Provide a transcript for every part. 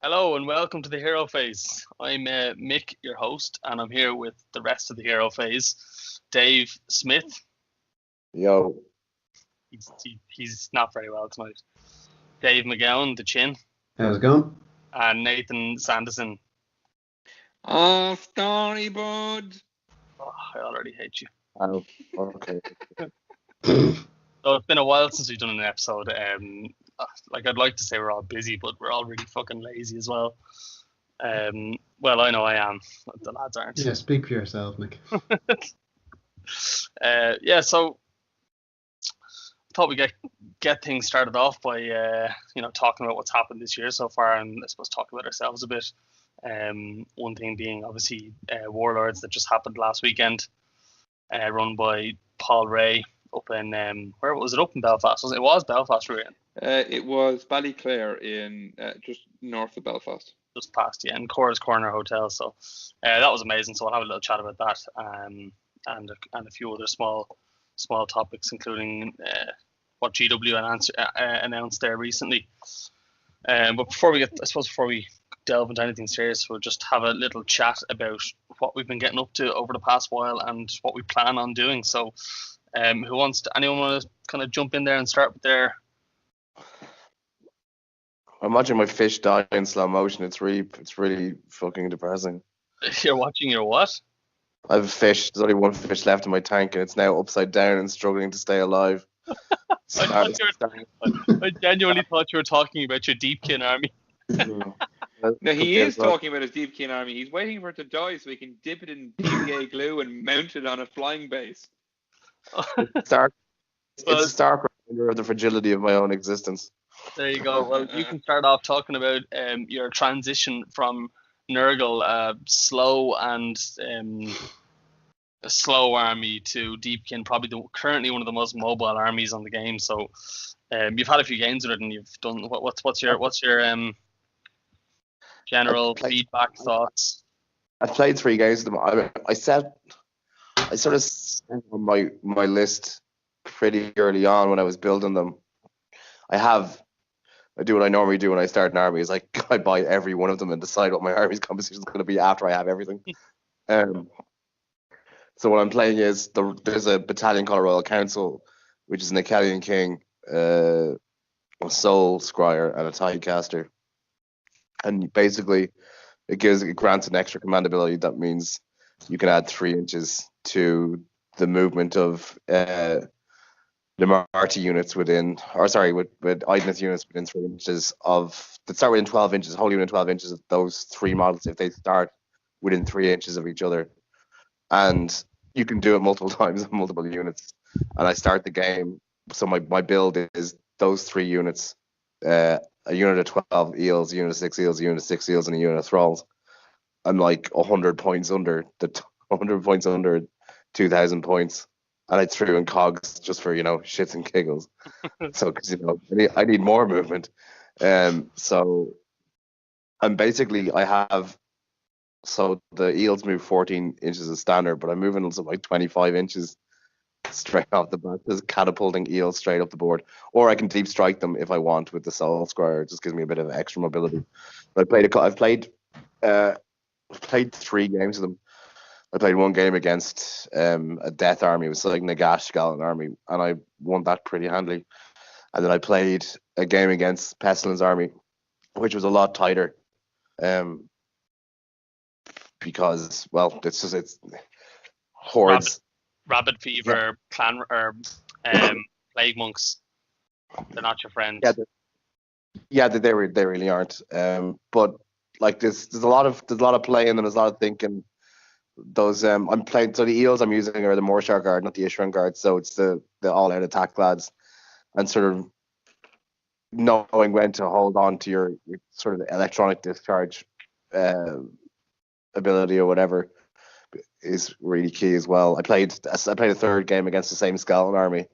Hello and welcome to the Hero Phase. I'm Mick, your host, and I'm here with the rest of the Hero Phase. Dave Smith, Yo, he's not very well tonight. Dave McGowan, the Chin, How's it going? and Nathan Sanderson. Oh, Stony Bud. Oh, I already hate you. oh, okay. So it's been a while since we've done an episode. I'd like to say we're all busy, but we're all really fucking lazy as well. Well, I know I am. The lads aren't. Yeah, speak for yourself, Nick. So thought we get things started off by talking about what's happened this year so far, and I suppose talking about ourselves a bit. One thing being obviously Warlords that just happened last weekend, run by Paul Ray up in where was it? Up in Belfast? It was Belfast, we were in. It was Ballyclare in just north of Belfast. Just past, yeah, in Cora's Corner Hotel. So that was amazing. So we'll have a little chat about that, and a few other small topics, including what GW announced there recently. But before we delve into anything serious, we'll just have a little chat about what we've been getting up to over the past while and what we plan on doing. So, anyone want to kind of jump in there and start with their? I'm watching my fish die in slow motion. It's really fucking depressing. You're watching your what? I have a fish. There's only one fish left in my tank, and it's now upside down and struggling to stay alive. I genuinely thought you were talking about your Deepkin army. No, he is talking about his Deepkin army. He's waiting for it to die so he can dip it in PVA glue and mount it on a flying base. It's a stark reminder of the fragility of my own existence. There you go. Well, you can start off talking about your transition from Nurgle, a slow army, to Deepkin, probably currently one of the most mobile armies on the game. So you've had a few games with it, and you've done what's your general feedback, thoughts? I've played 3 games with them. I sort of set on my list pretty early on when I was building them. I do what I normally do when I start an army, is I buy every one of them and decide what my army's composition is going to be after I have everything. So what I'm playing is there's a battalion called Royal Council, which is an Akkadian king, a soul scryer, and a tie caster. And basically, it grants an extra command ability that means you can add 3 inches to the movement of the Marty units with Idness units within 3 inches that start within 12 inches, wholly within 12 inches of those 3 models if they start within 3 inches of each other. And you can do it multiple times on multiple units. And I start the game, so my build is those 3 units, a unit of 12 eels, a unit of 6 eels, a unit of 6 eels, and a unit of thralls. I'm 100 points under 2,000 points. And I threw in cogs just for, shits and giggles. So, because, I need more movement. So the eels move 14 inches as standard, but I'm moving something like 25 inches straight off the bat, just catapulting eels straight up the board. Or I can deep strike them if I want with the soul scryer. It just gives me a bit of extra mobility. But I've played 3 games with them. I played 1 game against a death army. It was like Nagash skeleton army, and I won that pretty handily. And then I played a game against Pestilence army, which was a lot tighter, because it's hordes. Rabbit fever, clan or plague monks. They're not your friends. Yeah, they really aren't. But there's a lot of playing and there's a lot of thinking. Those I'm playing. So the eels I'm using are the Morshar guard, not the Ishran guard. So it's the all-out attack lads, and sort of knowing when to hold on to your sort of electronic discharge ability or whatever is really key as well. I played a 3rd game against the same skeleton army.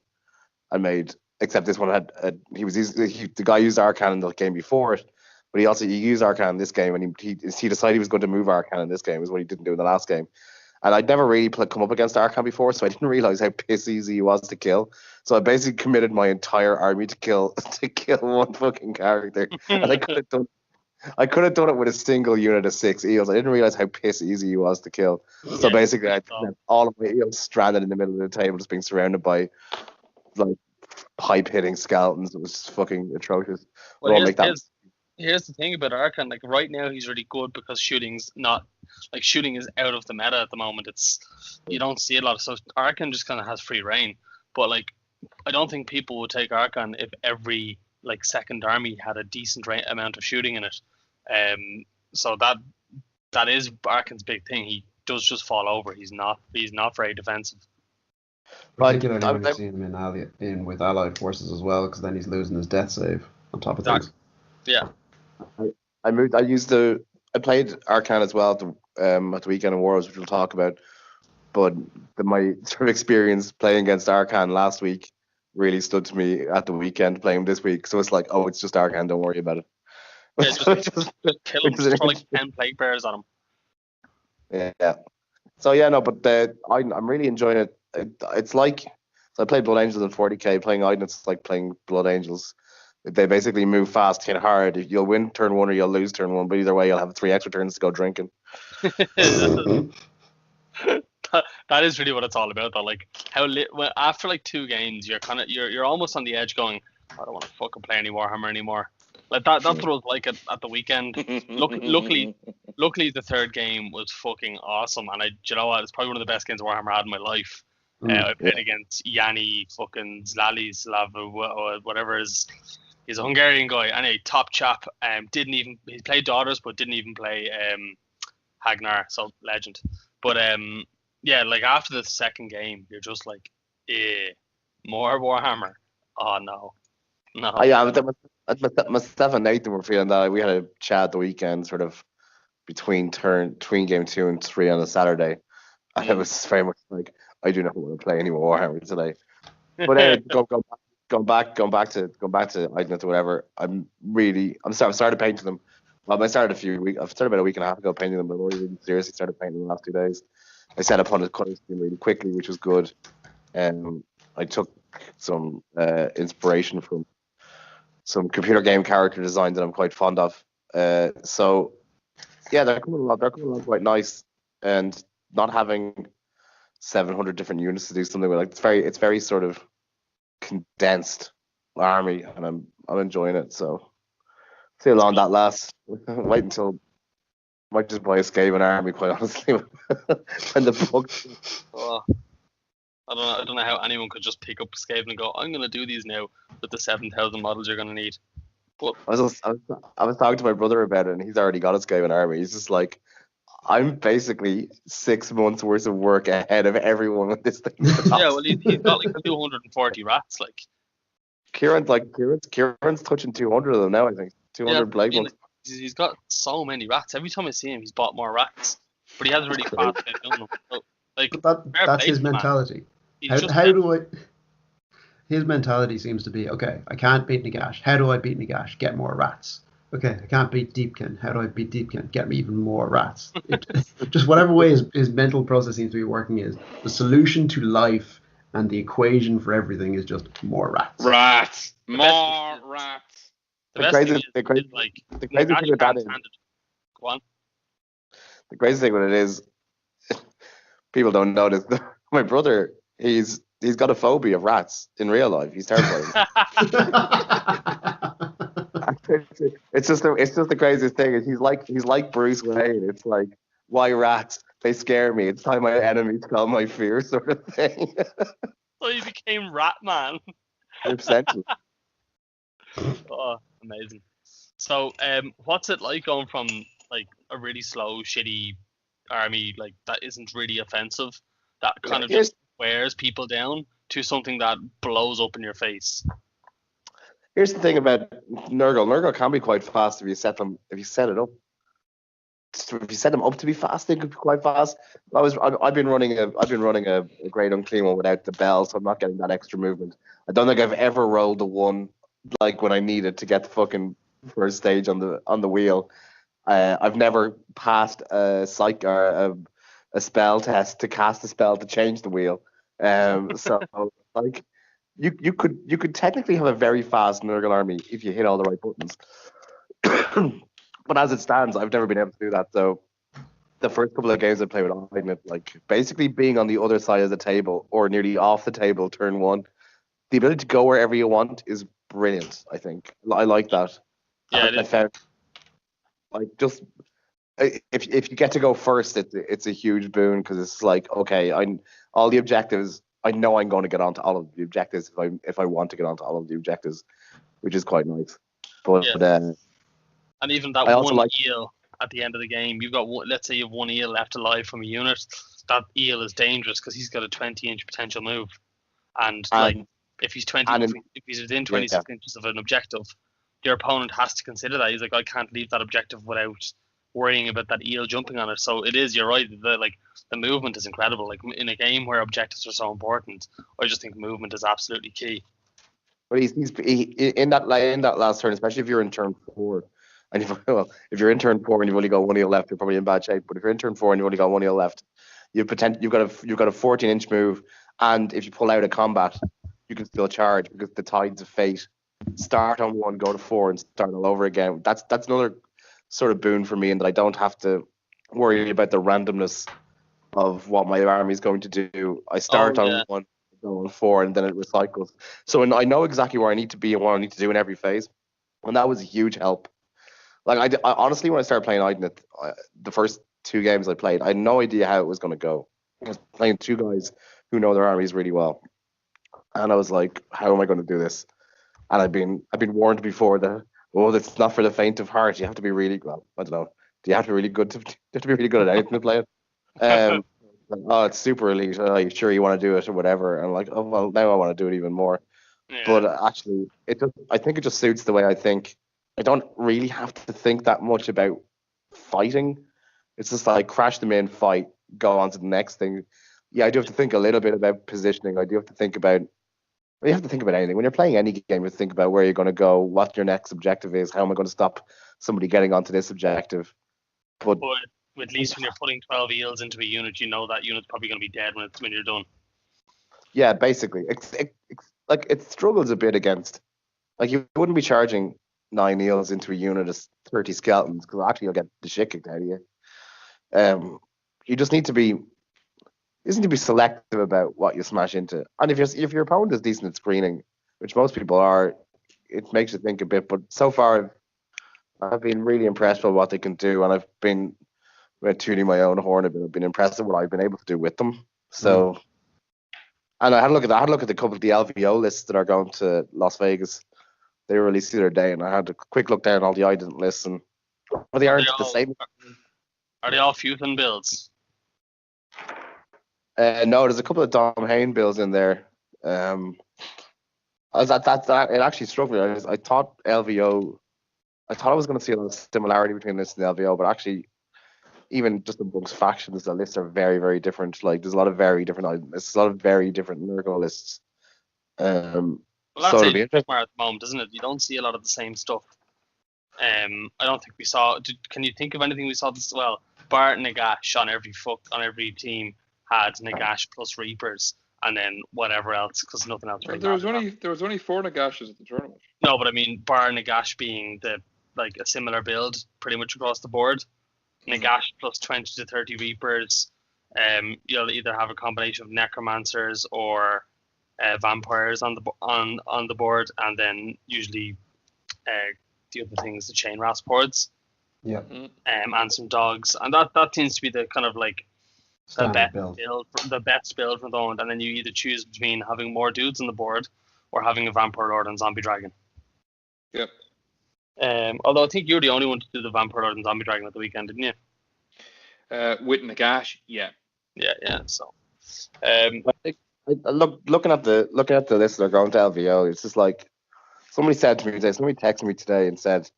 Except this one the guy used Arcan in the game before it, but he used Arcan in this game, and he decided he was going to move Arcan in this game, is what he didn't do in the last game. And I'd never really come up against Arcan before, so I didn't realize how piss easy he was to kill. So I basically committed my entire army to kill one fucking character, and I could have done I could have done it with a single unit of 6 eels. I didn't realize how piss easy he was to kill. So Yeah, basically, I had all of my eels stranded in the middle of the table, just being surrounded by like pipe hitting skeletons. It was fucking atrocious. Well, Won't make that. here's the thing about Arkan. Like right now, he's really good because shooting's not like shooting is out of the meta at the moment. It's you don't see a lot of so Arkan just kind of has free reign. But like, I don't think people would take Arkan if every like second army had a decent amount of shooting in it. So that is Arkan's big thing. He does just fall over. He's not very defensive. Particularly when you've seen him in with allied forces as well, because then he's losing his death save on top of things. Yeah. I played Arcan as well at the weekend of Wars, which we'll talk about. But my sort of experience playing against Arcan last week really stood to me at the weekend playing him this week. So it's like, oh, it's just Arcan, don't worry about it. Yeah, just kill him. Just throw like 10 plague bears on him. Yeah. So yeah, no, but I'm really enjoying it. It's like, so I played Blood Angels in 40k. Playing Iden, it's like playing Blood Angels. They basically move fast, hit hard. You'll win turn 1 or you'll lose turn 1, but either way, you'll have 3 extra turns to go drinking. That is really what it's all about, though. Like well, after like 2 games, you're almost on the edge, going, I don't want to fucking play any Warhammer anymore. Like that's what it was like at the weekend. Luckily, the 3rd game was fucking awesome, and you know what? It's probably one of the best games of Warhammer I had in my life. I played against Yanni fucking Slav or whatever is. He's a Hungarian guy, and a top chap. He played Daughters, but didn't even play Hagnar, so legend. But yeah, like after the 2nd game, you're just like, more Warhammer. Oh no. Yeah, myself and Nathan were feeling that. We had a chat at the weekend, sort of between game 2 and 3 on a Saturday, and it was very much like, I do not want to play any more Warhammer today. But going back to Ignite or whatever. I started painting them. Well, I started about a week and a half ago painting them, but I really seriously started painting them the last 2 days. I set up on a colour scheme really quickly, which was good. And I took some inspiration from some computer game character design that I'm quite fond of. So yeah, they're coming along quite nice, and not having 700 different units to do something with, like it's very sort of condensed army, and I'm enjoying it. So see how long that lasts. Might just buy a Skaven army, quite honestly. And the book. Oh, I don't know how anyone could just pick up Skaven and go, I'm going to do these now with the 7,000 models you're going to need. But I was talking to my brother about it, and he's already got a Skaven army. He's just like, I'm basically 6 months worth of work ahead of everyone with this thing. Yeah, well, he's got like 240 rats. Like Kieran's touching 200 of them now. I think 200 Blade ones. He's got so many rats. Every time I see him, he's bought more rats, but he has a really fast way of doing them. So, like, that's his mentality. His mentality seems to be, okay, I can't beat Nagash. How do I beat Nagash? Get more rats. Okay, I can't beat Deepkin. How do I beat Deepkin? Get me even more rats. Just whatever way his mental process seems to be working is, the solution to life and the equation for everything is just more rats. Rats. More rats. The crazy thing with that is, go on. The crazy thing with it is, people don't notice. My brother, he's got a phobia of rats in real life. He's terrified. It's just the craziest thing. He's like Bruce Wayne. It's like, why rats? They scare me. It's time my enemies call my fear, sort of thing. So he became Rat Man. Essentially. Oh, amazing. So, what's it like going from like a really slow, shitty army like that isn't really offensive, that kind of just wears people down, to something that blows up in your face? Here's the thing about Nurgle. Nurgle can be quite fast if you set it up. If you set them up to be fast, they could be quite fast. I've been running a great unclean one without the bell, so I'm not getting that extra movement. I don't think I've ever rolled a 1 like when I needed to get the fucking first stage on the wheel. I've never passed a psych or a spell test to cast a spell to change the wheel. So like you could technically have a very fast Nurgle army if you hit all the right buttons. But as it stands, I've never been able to do that. So the first couple of games I played with Ignite, like basically being on the other side of the table or nearly off the table turn one, the ability to go wherever you want is brilliant. I think I like that. Yeah, I found like just if you get to go first, it's a huge boon because it's like okay, all the objectives. I know I'm going to get onto all of the objectives if I want to get onto all of the objectives, which is quite nice. But and even that I also one eel at the end of the game, you've got let's say you have one eel left alive from a unit. That eel is dangerous because he's got a 20-inch potential move, and like if he's if he's within 26 inches of an objective, your opponent has to consider that. He's like, I can't leave that objective without worrying about that eel jumping on it. So it is. You're right. The movement is incredible. Like in a game where objectives are so important, I just think movement is absolutely key. But he's in that last turn, especially if you're in turn 4. And if you're in turn 4 and you've only got one eel left, you're probably in bad shape. But if you're in turn 4 and you've only got one eel left, you've got a 14-inch move, and if you pull out of combat, you can still charge because the tides of fate start on 1, go to 4, and start all over again. That's another sort of boon for me, in that I don't have to worry about the randomness of what my army is going to do. I start on 1, go on 4, and then it recycles. So I know exactly where I need to be and what I need to do in every phase, and that was a huge help. Like I honestly, when I started playing Ignite, the first 2 games I played, I had no idea how it was going to go. I was playing 2 guys who know their armies really well, and I was like, how am I going to do this? And I've been warned before that it's not for the faint of heart. You have to be really I don't know. Do you have to be really good at anything to play it? It's super elite. Are you sure you want to do it or whatever? And I'm like, oh well, now I want to do it even more. Yeah. But actually, I think it just suits the way I think. I don't really have to think that much about fighting. It's just like crash them in, fight, go on to the next thing. Yeah, I do have to think a little bit about positioning. I do have to think about. You have to think about anything. When you're playing any game, you have to think about where you're going to go, what your next objective is, how am I going to stop somebody getting onto this objective. But at least when you're putting 12 eels into a unit, you know that unit's probably going to be dead when you're done. Yeah, basically. It struggles a bit against. Like, you wouldn't be charging 9 eels into a unit as 30 skeletons, because actually you'll get the shit kicked out of you. You just need to be selective about what you smash into. And if your opponent is decent at screening, which most people are, it makes you think a bit. But so far, I've been really impressed by what they can do, and I've been tuning my own horn a bit. I've been impressed with what I've been able to do with them. So, and I had a look at the couple of the LVO lists that are going to Las Vegas. They were released the other day, and I had a quick look down at all the Ident lists, and they aren't the same. Are they all Futhan builds? No, there's a couple of Dom Hain builds in there. It actually struck me. I thought LVO. I thought I was going to see a lot of similarity between this and LVO, but actually, even just amongst factions, the lists are very, very different. Like, there's a lot of very different lists, a lot of very different Nurgle lists. Well, that's so it at the moment, isn't it? You don't see a lot of the same stuff. I don't think we saw. Can you think of anything we saw this? Well, Bart Nagash on every team had Nagash plus Reapers, and then whatever else, because nothing else. Really there was only 4 Nagashes at the tournament. No, but I mean, Bar Nagash being a similar build pretty much across the board. Nagash plus 20 to 30 Reapers. You'll either have a combination of Necromancers or Vampires on the board, and then usually the other thing is the Chain Raspoids. Yeah. And some dogs, and that seems to be the kind of like the best build from the moment. And then you either choose between having more dudes on the board or having a Vampire Lord and Zombie Dragon. Yep. Although I think you're the only one to do the Vampire Lord and Zombie Dragon at the weekend, didn't you? With Nagash, yeah. Yeah. So, I think looking at the list that are going to LVO, it's just like somebody texted me today and said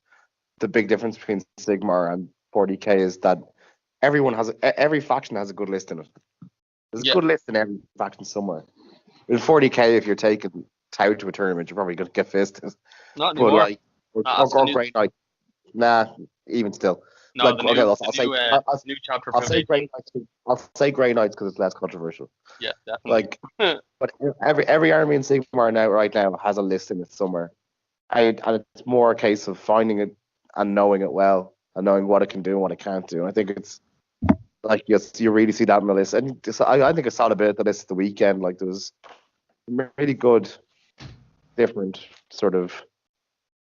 the big difference between Sigmar and 40k is that every faction has a good list in it. There's a good list in every faction somewhere. In 40k, if you're taking Tau to a tournament, you're probably going to get fisted. Not anymore. Or Grey Knight. Nah, even still. No, I'll say Grey Knights. I'll say Grey Knights because it's less controversial. Yeah, definitely. But every army in Sigmar right now has a list in it somewhere, and it's more a case of finding it and knowing it well. and knowing what it can do and what it can't do. And I think it's like you really see that in the list. And I think I saw a bit of the list at the weekend. Like there was really good, different sort of.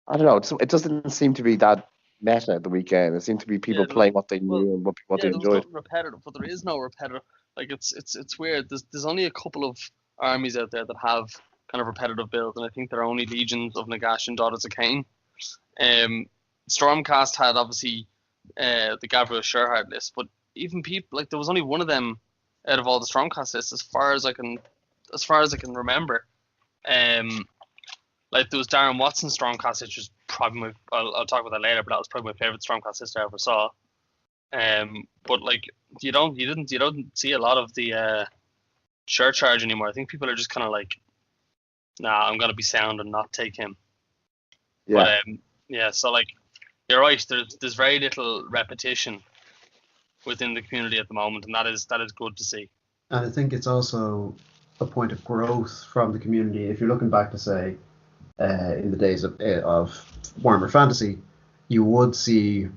I don't know. It doesn't seem to be that meta at the weekend. It seemed to be people playing what they knew and what they there was enjoyed. nothing repetitive, but there is no repetitive. Like it's weird. There's only a couple of armies out there that have kind of repetitive builds, and I think they're only legions of Nagash and Daughters of Cain. Stormcast had obviously the Gabriel Sherhard list, but even people like there was only one of them out of all the Stormcast lists, as far as I can remember. Like there was Darren Watson's Stormcast, which was probably I'll talk about that later, but that was probably my favorite Stormcast list I ever saw. But like you don't see a lot of the Sure Charge anymore. I think people are just kind of like, nah, I'm gonna be sound and not take him. Yeah. But yeah, so like you're right. There's very little repetition within the community at the moment, and that is good to see. And I think it's also a point of growth from the community. If you're looking back to say in the days of Warhammer Fantasy, you would see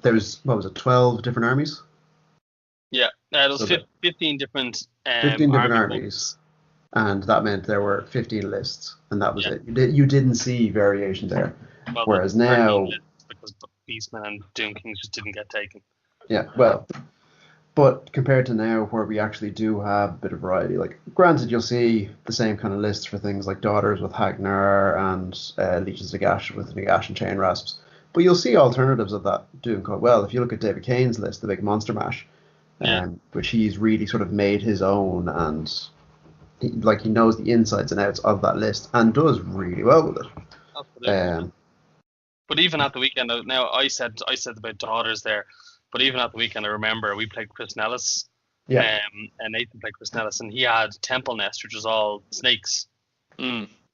there's 12 different armies. Yeah, there was 15 different 15 different armies, and that meant there were 15 lists, and that was it. You didn't see variation there. Well, whereas now, because Beastmen and Doom Kings just didn't get taken. Yeah, well, but compared to now, where we actually do have a bit of variety, like granted, you'll see the same kind of lists for things like Daughters with Hagnar and Legions of Nagash with Nagash and Chain Rasps, but you'll see alternatives of that doing quite well. If you look at David Kane's list, the big Monster Mash, which he's really sort of made his own, and he knows the insides and outs of that list and does really well with it. Absolutely. But even at the weekend, now I said about Daughters there, but even at the weekend, I remember we played Chris Nellis. Yeah. And Nathan played Chris Nellis, and he had Temple Nest, which was all snakes.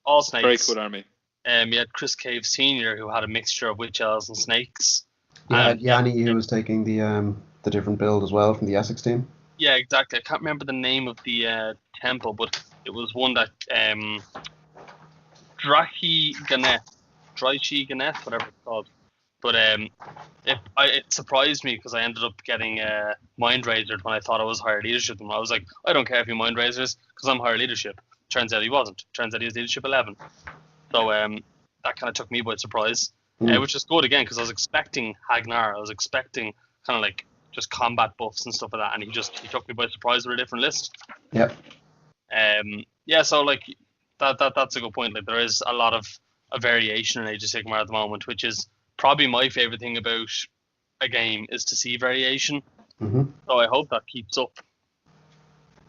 All snakes. Very cool army. You had Chris Cave Senior, who had a mixture of witch elves and snakes. Yeah, Yanni, who was taking the different build as well from the Essex team. Yeah, exactly. I can't remember the name of the temple, but it was one that Draichi Ganeth, whatever it's called. But it surprised me because I ended up getting mind razored when I thought I was higher leadership. And I was like, I don't care if you mind razors because I'm higher leadership. Turns out he wasn't. Turns out he was leadership 11. So that kind of took me by surprise, which is good again because I was expecting Hagnar. I was expecting kind of like just combat buffs and stuff like that, and he took me by surprise with a different list. Yep. Yeah. So like that's a good point. Like there is a lot of a variation in Age of Sigmar at the moment, which is probably my favorite thing about a game is to see variation. Mm-hmm. So I hope that keeps up.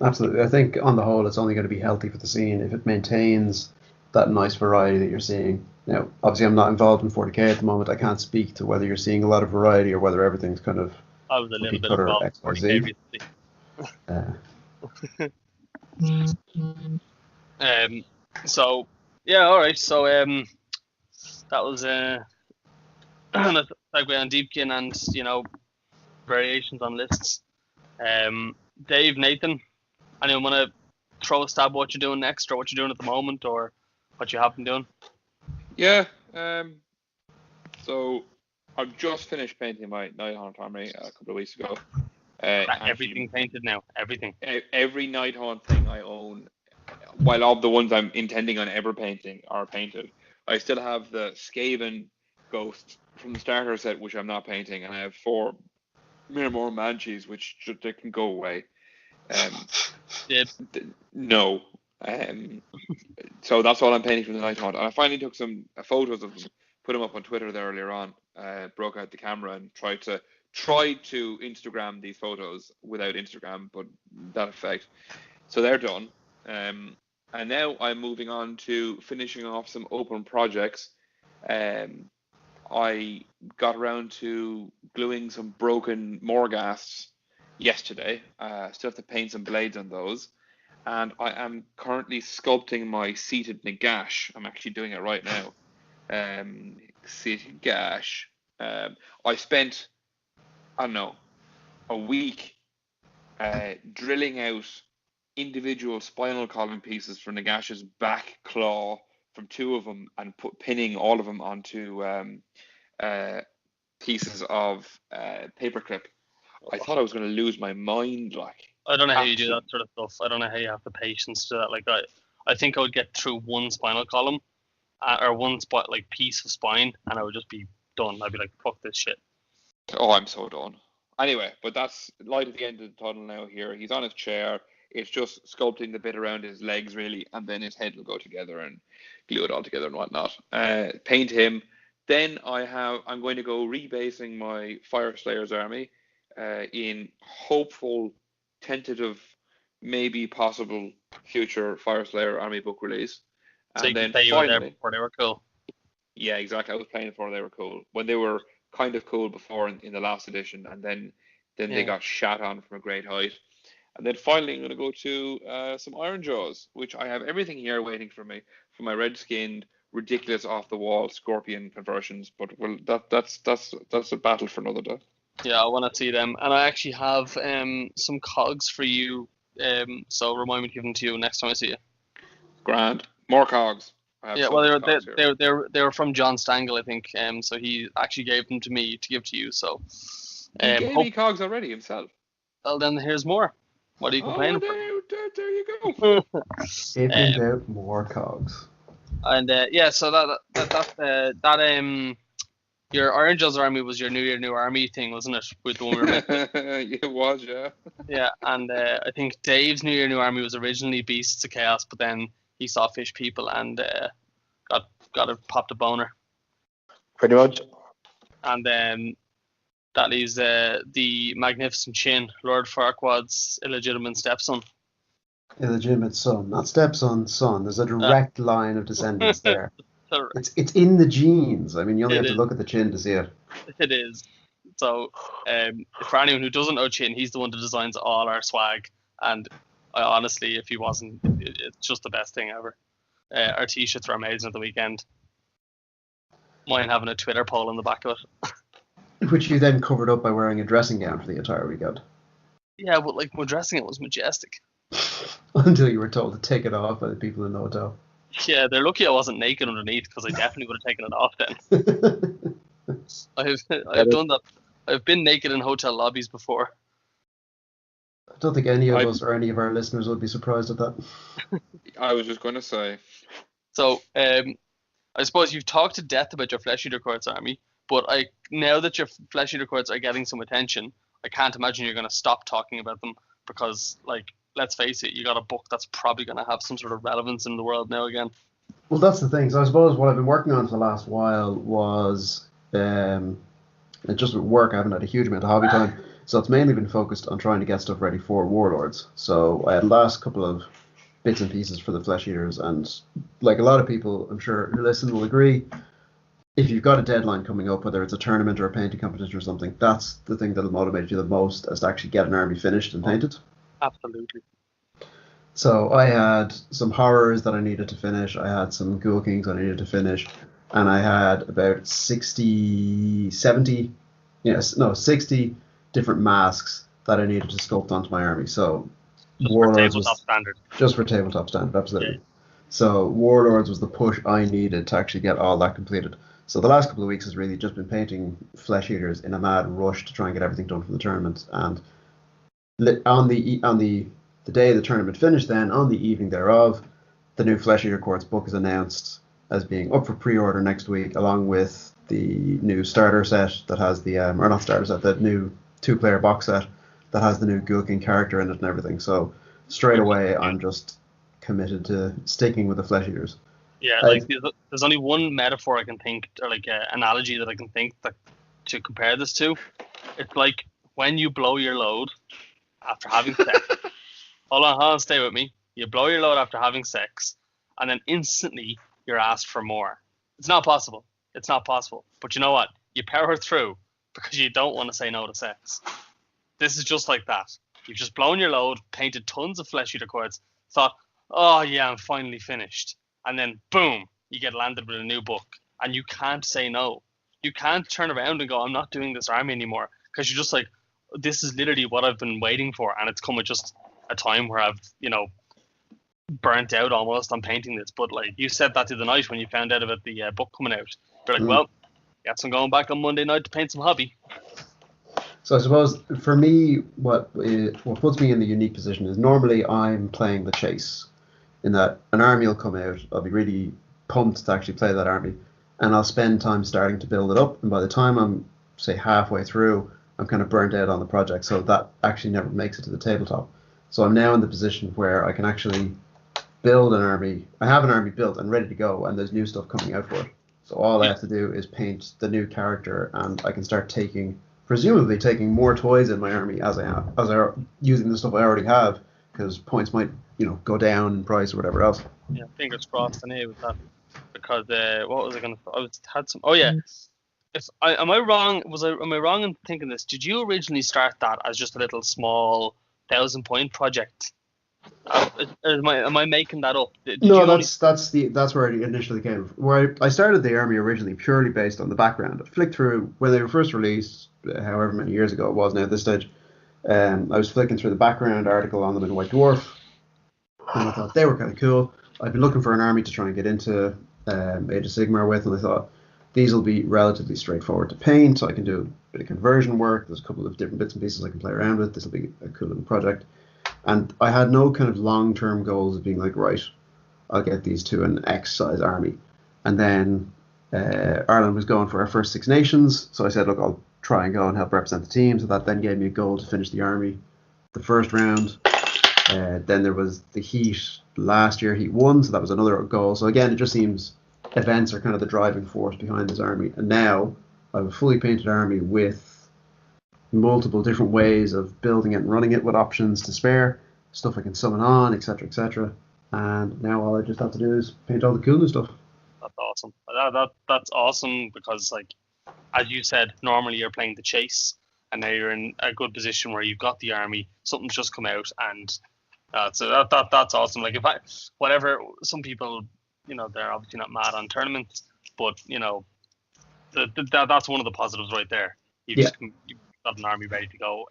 Absolutely. I think on the whole, it's only going to be healthy for the scene if it maintains that nice variety that you're seeing. Now, obviously, I'm not involved in 40k at the moment. I can't speak to whether you're seeing a lot of variety or whether everything's kind of. I was a little bit involved in 40k recently. So yeah, all right. So that was segue on Deepkin and variations on lists. Dave, Nathan, anyone want to throw a stab at what you're doing next, or what you're doing at the moment, or what you have been doing? Yeah. So I've just finished painting my Nighthaunt army a couple of weeks ago. Everything painted now. Everything. Every Nighthaunt thing I own, while all the ones I'm intending on ever painting are painted. I still have the Skaven Ghost from the starter set, which I'm not painting, and I have 4 Miramor Manchis, which they can go away. No. So that's all I'm painting from the Nighthaunt. And I finally took some photos of them, put them up on Twitter there earlier on, broke out the camera and tried to Instagram these photos without Instagram, but that effect. So they're done. And now I'm moving on to finishing off some open projects. I got around to gluing some broken Morghasts yesterday. Still have to paint some blades on those. And I am currently sculpting my seated Nagash. I'm actually doing it right now. Seated Nagash. I spent, I don't know, a week drilling out individual spinal column pieces for Nagash's back claw from 2 of them and pinning all of them onto the pieces of paperclip. I thought I was going to lose my mind. Like, I don't know how you do that sort of stuff. I don't know how you have the patience to do that. Like, I think I would get through one spinal column or one piece of spine, and I would just be done. I'd be like, fuck this shit. Oh, I'm so done. Anyway, but that's light at the end of the tunnel now here. He's on his chair. It's just sculpting the bit around his legs, really, and then his head will go together and glue it all together and whatnot. Paint him. Then I'm going to go rebasing my Fire Slayers army in hopeful, tentative, maybe possible future Fire Slayer army book release. So And you then could say you were there finally, before they were cool. yeah, exactly. I was playing before they were cool. When they were kind of cool before in the last edition, and then they got shot on from a great height. And then finally, I'm going to go to some Iron Jaws, which I have everything here waiting for me for my red-skinned, ridiculous, off-the-wall Scorpion conversions. But well, that's a battle for another day. Yeah, I want to see them, and I actually have some cogs for you. So remind me to give them to you next time I see you. Grand, more cogs. Yeah, well, they were from John Stangle, I think. So he actually gave them to me to give to you. So he gave me cogs already himself. Well, then here's more. What are you complaining for? There you go. If in doubt, more cogs. And yeah, so that your Iron Jaws army was your New Year, New Army thing, wasn't it? With the one we were making? It was, yeah. Yeah, and I think Dave's New Year, New Army was originally Beasts of Chaos, but then he saw Fish People and popped a boner. Pretty much. And then that leaves the Magnificent Chin, Lord Farquaad's illegitimate stepson. Illegitimate son, not stepson, son. There's a direct line of descendants there. It's in the genes. I mean, you only have to look at the chin to see it. It is. So, for anyone who doesn't know Chin, he's the one that designs all our swag. And honestly, if he wasn't, it's just the best thing ever. Our t-shirts were amazing at the weekend. Mine having a Twitter poll on the back of it. Which you then covered up by wearing a dressing gown for the entire weekend. Yeah, but like my dressing it was majestic. Until you were told to take it off by the people in the hotel. Yeah, they're lucky I wasn't naked underneath because I definitely would have taken it off then. I've done that. I've been naked in hotel lobbies before. I don't think any of us or any of our listeners would be surprised at that. I was just going to say. So, I suppose you've talked to death about your Flesh Eater Courts army, but now that your Flesh Eater Courts are getting some attention, I can't imagine you're going to stop talking about them because, like, let's face it, you got a book that's probably going to have some sort of relevance in the world now again. Well, that's the thing. So I suppose what I've been working on for the last while was just with work. I haven't had a huge amount of hobby time, so it's mainly been focused on trying to get stuff ready for Warlords. So I had last couple of bits and pieces for the Flesh Eaters, and like a lot of people, I'm sure who listen will agree, if you've got a deadline coming up, whether it's a tournament or a painting competition or something, that's the thing that'll motivate you the most, is to actually get an army finished and painted. Absolutely. So I had some horrors that I needed to finish. I had some Ghoul Kings I needed to finish. And I had about 60 different masks that I needed to sculpt onto my army. So Warlords was standard. Just for tabletop standard, absolutely. Yeah. So Warlords was the push I needed to actually get all that completed. So the last couple of weeks has really just been painting Flesh Eaters in a mad rush to try and get everything done for the tournament. And on the day the tournament finished, then on the evening thereof, the new Flesh Eater Courts book is announced as being up for pre-order next week, along with the new starter set that has the or not starter set, the new 2-player box set that has the new Ghoul King character in it and everything. So straight away, I'm just committed to sticking with the Flesh Eaters. Yeah, like there's only one metaphor I can think, or like an analogy that I can think that to compare this to. It's like when you blow your load after having sex. Hold on, stay with me. You blow your load after having sex, and then instantly you're asked for more. It's not possible. It's not possible. But you know what? You power through because you don't want to say no to sex. This is just like that. You've just blown your load, painted tons of Flesh Eater Courts, thought, oh yeah, I'm finally finished. And then boom, you get landed with a new book. And you can't say no. You can't turn around and go, I'm not doing this army anymore. Because you're just like, this is literally what I've been waiting for. And it's come at just a time where I've, burnt out almost on painting this. But like you said that the other night when you found out about the book coming out. You're like, well, Yes, I'm going back on Monday night to paint some hobby. So I suppose for me, what puts me in the unique position is normally I'm playing the chase, in that an army will come out. I'll be really pumped to actually play that army, and I'll spend time starting to build it up. And by the time I'm, say, halfway through, I'm kind of burnt out on the project, so that actually never makes it to the tabletop. So I'm now in the position where I can actually build an army. I have an army built and ready to go, and there's new stuff coming out for it. So all I have to do is paint the new character, and I can start presumably taking more toys in my army as I using the stuff I already have, because points might go down in price or whatever else. Yeah, fingers crossed anyway with that. Because what was I gonna? Had some. Oh yeah. Am I wrong? Am I wrong in thinking this? Did you originally start that as just a little small 1,000-point project? Am I making that up? No, that's where it initially came from. Where I started the army originally purely based on the background. I flicked through when they were first released, however many years ago it was now at this stage. I was flicking through the background article on them in White Dwarf, and I thought they were kind of cool. I've been looking for an army to try and get into Age of Sigmar with, and I thought these will be relatively straightforward to paint. So I can do a bit of conversion work. There's a couple of different bits and pieces I can play around with. This will be a cool little project. And I had no kind of long-term goals of being like, right, I'll get these to an X size army. And then Ireland was going for our first Six Nations, so I said, look, I'll try and go and help represent the team. So that then gave me a goal to finish the army the first round. Then there was the Heat last year, Heat 1, so that was another goal. So again, it just seems events are kind of the driving force behind this army. And now I have a fully painted army with multiple different ways of building it and running it with options to spare, stuff I can summon on, etc., etc. And now all I just have to do is paint all the cool new stuff. That's awesome. That's awesome because, like, as you said, normally you're playing the chase, and now you're in a good position where you've got the army. Something's just come out, and so that's awesome. Like, some people, they're obviously not mad on tournaments, but that's one of the positives right there. You've got an army ready to go.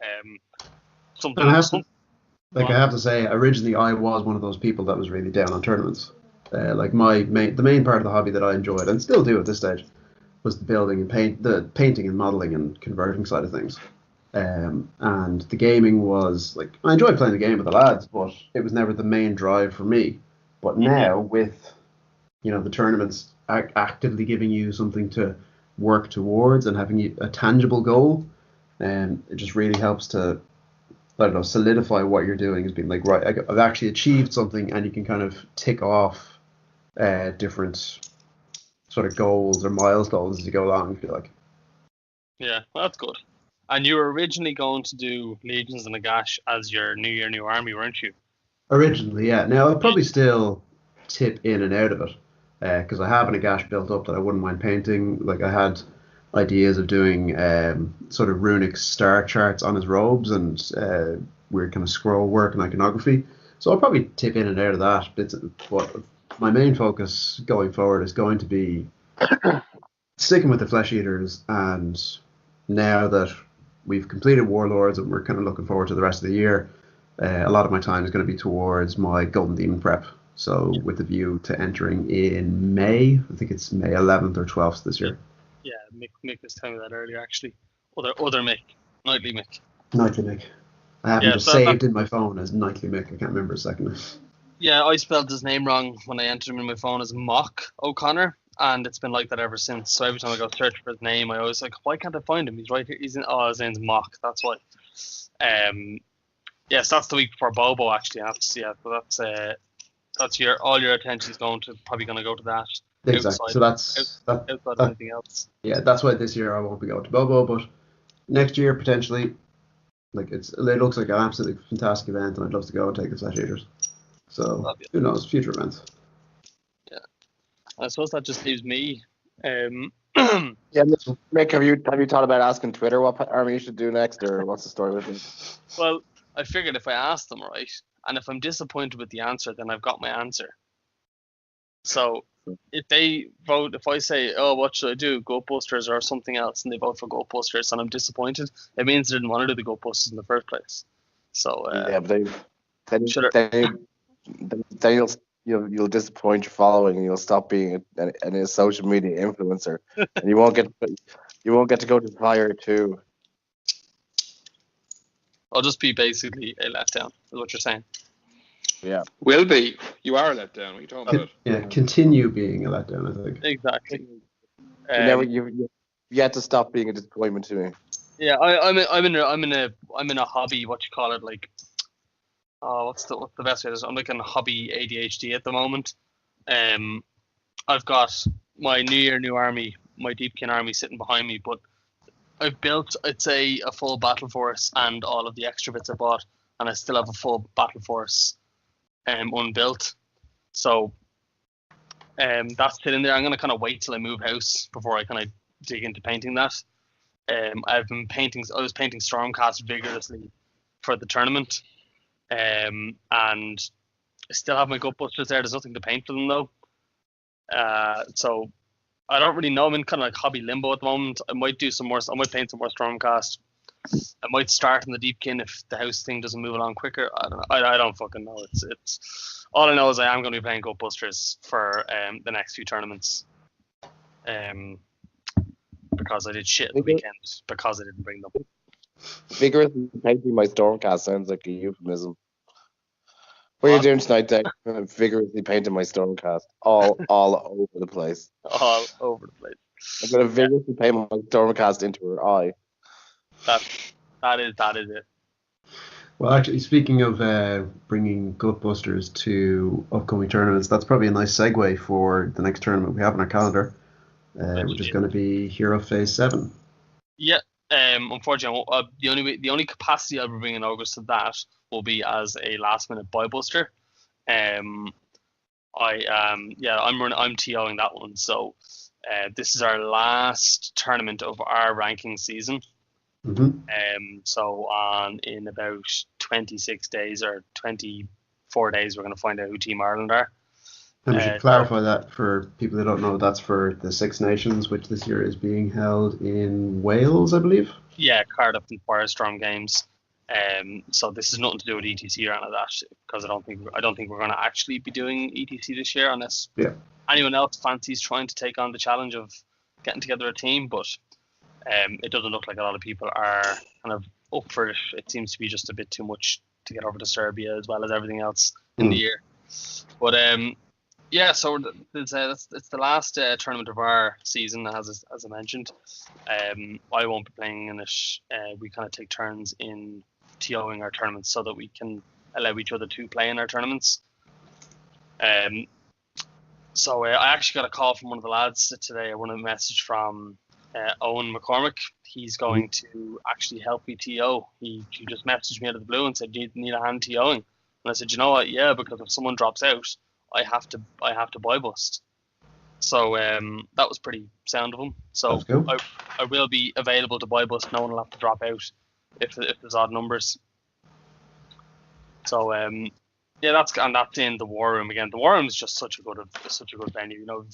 I have to say, originally I was one of those people that was really down on tournaments. Like the main part of the hobby that I enjoyed and still do at this stage was the painting and modeling and converting side of things. And the gaming was like, I enjoyed playing the game with the lads, but it was never the main drive for me. But now with the tournaments actively giving you something to work towards and having a tangible goal, it just really helps to, I don't know, solidify what you're doing as being like, right, I've actually achieved something, and you can kind of tick off different sort of goals or milestones as you go along, I feel like. Yeah, well, that's good. And you were originally going to do Legions of Nagash as your New Year, New Army, weren't you? Originally, yeah. Now, I'll probably still tip in and out of it, because I have an Nagash built up that I wouldn't mind painting. Like, I had ideas of doing sort of runic star charts on his robes and weird kind of scroll work and iconography. So I'll probably tip in and out of that. But my main focus going forward is going to be sticking with the Flesh Eaters, and now that we've completed Warlords and we're kind of looking forward to the rest of the year, a lot of my time is going to be towards my Golden Demon prep. So with the view to entering in May, I think it's May 11th or 12th this year. Yeah, Mick was telling me that earlier, actually. Other Mick. Nightly Mick. Nightly Mick. I have him just saved in my phone as Nightly Mick. I can't remember a second. Yeah, I spelled his name wrong when I entered him in my phone as Mock O'Connor, and it's been like that ever since. So every time I go search for his name, I always like, why can't I find him? He's right here. His name's Mock. That's why. Yes, that's the week before Bobo, actually. That's all your attention's probably going to go to that. Exactly. Outside of anything else. Yeah, that's why this year I won't be going to Bobo, but next year potentially, like it looks like an absolutely fantastic event, and I'd love to go and take the Flesh Eaters. So who knows, future events. Yeah, I suppose that just leaves me. Yeah, Mick, have you thought about asking Twitter what army you should do next, or what's the story with it? Well, I figured if I ask them, right, and if I'm disappointed with the answer, then I've got my answer. So if they vote, if I say, oh, what should I do, Ghostbusters or something else, and they vote for Ghostbusters and I'm disappointed, it means they didn't want to do the Ghostbusters in the first place. So yeah, but then you'll you'll disappoint your following, and you'll stop being a social media influencer, and you won't get to go to Fire 2. I'll just be basically a letdown, is what you're saying. Yeah. Will be. You are let down. What are you talking about? Yeah, continue being a letdown, I think. Exactly. You have to stop being a disappointment to me. Yeah, I'm in a hobby. What you call it? Like, what's the best way? I'm like in a hobby ADHD at the moment. I've got my New Year, New Army, my Deepkin army sitting behind me, but I've built, I'd say, a full battle force and all of the extra bits I bought, and I still have a full battle force unbuilt. So that's sitting there. I'm gonna kind of wait till I move house before I kind of dig into painting that. I was painting Stormcast vigorously for the tournament, and I still have my Gutbusters there. There's nothing to paint for them though. So I don't really know. I'm in kind of like hobby limbo at the moment. I might do some more. I might paint some more Stormcast. I might start in the Deepkin if the house thing doesn't move along quicker. I don't know. I don't fucking know. It's all I know is I am going to be playing Gutbusters for the next few tournaments. Because I did shit the weekend because I didn't bring them. Vigorously painting my Stormcast sounds like a euphemism. What are you doing tonight, Dave? I'm vigorously painting my Stormcast all over the place. All over the place. I'm gonna vigorously paint my Stormcast into her eye. That is it. Well, actually, speaking of bringing Gutbusters to upcoming tournaments, that's probably a nice segue for the next tournament we have on our calendar, which is going to be Hero Phase 7. Yeah. Unfortunately, the only capacity I'll be bringing in August to that will be as a last minute buy buster. I'm TOing that one. So this is our last tournament of our ranking season. Mm-hmm. So in about 26 days or 24 days, we're going to find out who Team Ireland are. And we should clarify that for people that don't know, that's for the Six Nations, which this year is being held in Wales, I believe. Yeah, Cardiff and Firestorm games. So this is nothing to do with ETC or any of that, because I don't think we're going to actually be doing ETC this year unless anyone else fancies trying to take on the challenge of getting together a team. But it doesn't look like a lot of people are kind of up for it. It seems to be just a bit too much to get over to Serbia as well as everything else in the year. But yeah, so it's the last tournament of our season, as I mentioned. I won't be playing in it. We kind of take turns in TOing our tournaments so that we can allow each other to play in our tournaments. So I actually got a call from one of the lads today. I won a message from Owen McCormick. He's going to actually help me TO. He just messaged me out of the blue and said, "Do you need a hand TOing?" And I said, "You know what? Yeah, because if someone drops out, I have to buy bust." So that was pretty sound of him. So I will be available to buy bust. No one will have to drop out if there's odd numbers. So yeah, that's in the War Room again. The War Room is just such a good venue. You know,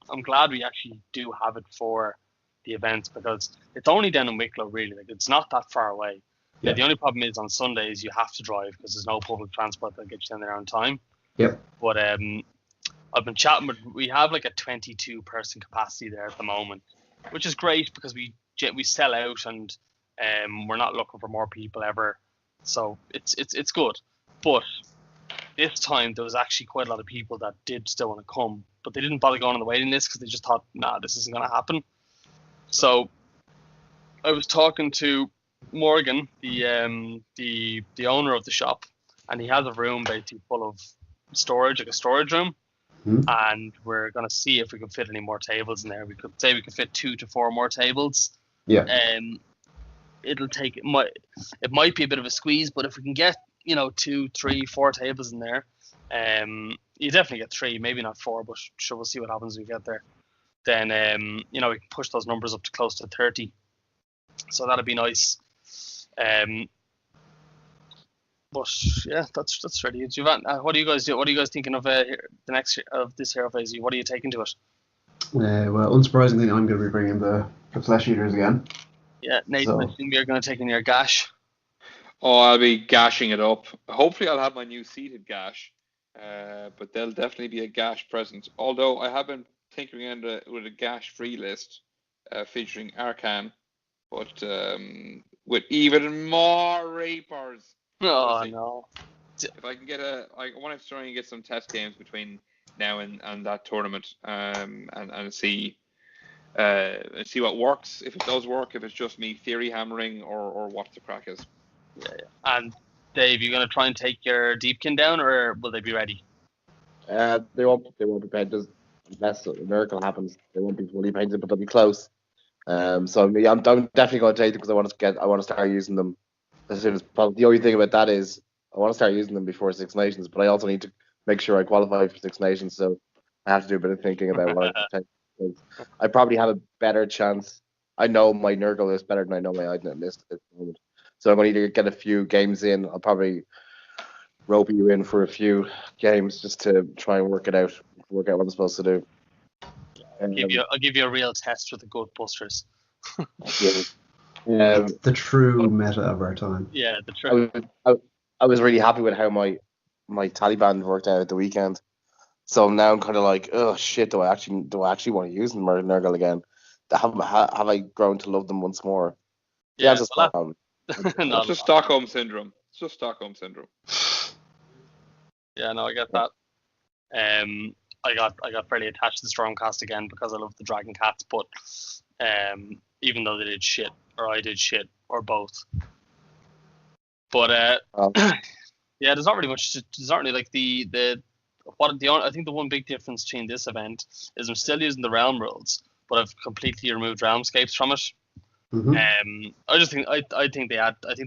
I'm glad we actually do have it for the events because it's only down in Wicklow really. Like it's not that far away. Yeah. The only problem is on Sundays you have to drive because there's no public transport that gets you down there on time. Yep. But I've been chatting with. We have like a 22 person capacity there at the moment, which is great because we sell out and we're not looking for more people ever. So it's good. But this time there was actually quite a lot of people that did still want to come, but they didn't bother going on the waiting list because they just thought, nah, this isn't going to happen. So I was talking to Morgan, the owner of the shop, and he has a room basically full of storage, like a storage room, and we're going to see if we can fit any more tables in there. We could fit 2 to 4 more tables. Yeah. It might be a bit of a squeeze, but if we can get 2, 3, 4 tables in there, you definitely get 3, maybe not 4, but sure, we'll see what happens when we get there. Then we can push those numbers up to close to 30. So that'd be nice. But yeah, that's ready. What do you guys do? What are you guys thinking of the next of this Hero Phase? What are you taking to it? Well, unsurprisingly, I'm going to be bringing the Flesh Eaters again. Yeah, Nathan, I think you're going to take in your gash. Oh, I'll be gashing it up. Hopefully, I'll have my new seated gash. but there'll definitely be a gash present. Although I have been tinkering with a gash-free list featuring Arcan, but with even more Reapers. Oh We'll see. no. If I can I want to try and get some test games between now and that tournament, and see what works. If it does work, if it's just me theory hammering, or what the crack is. Yeah. And Dave, you gonna try and take your Deepkin down, or will they be ready? They won't be painted unless a miracle happens. They won't be fully painted, but they'll be close. So I'm definitely going to take them because I want to start using them as soon as possible. The only thing about that is I want to start using them before Six Nations, but I also need to make sure I qualify for Six Nations. So I have to do a bit of thinking about what I take. I probably have a better chance. I know my Nurgle list better than I know my Idnet list at the moment. So I'm going to either get a few games in. I'll probably rope you in for a few games just to try and work out what I'm supposed to do. I'll give you a real test with the Goat Busters. The true meta of our time. Yeah, the true. I was really happy with how my Taliban worked out at the weekend. So now I'm kind of like, oh shit, do I actually want to use them or Nurgle again? Have I grown to love them once more? Yeah, just it's just Stockholm syndrome. It's just Stockholm syndrome. Yeah, no, I get that. I got fairly attached to the Stormcast again because I love the Dragon Cats, but even though they did shit, or I did shit, or both. But yeah, there's not really much. There's not really like I think the one big difference between this event is I'm still using the Realm rules, but I've completely removed Realmscapes from it. Mm-hmm. I just think I think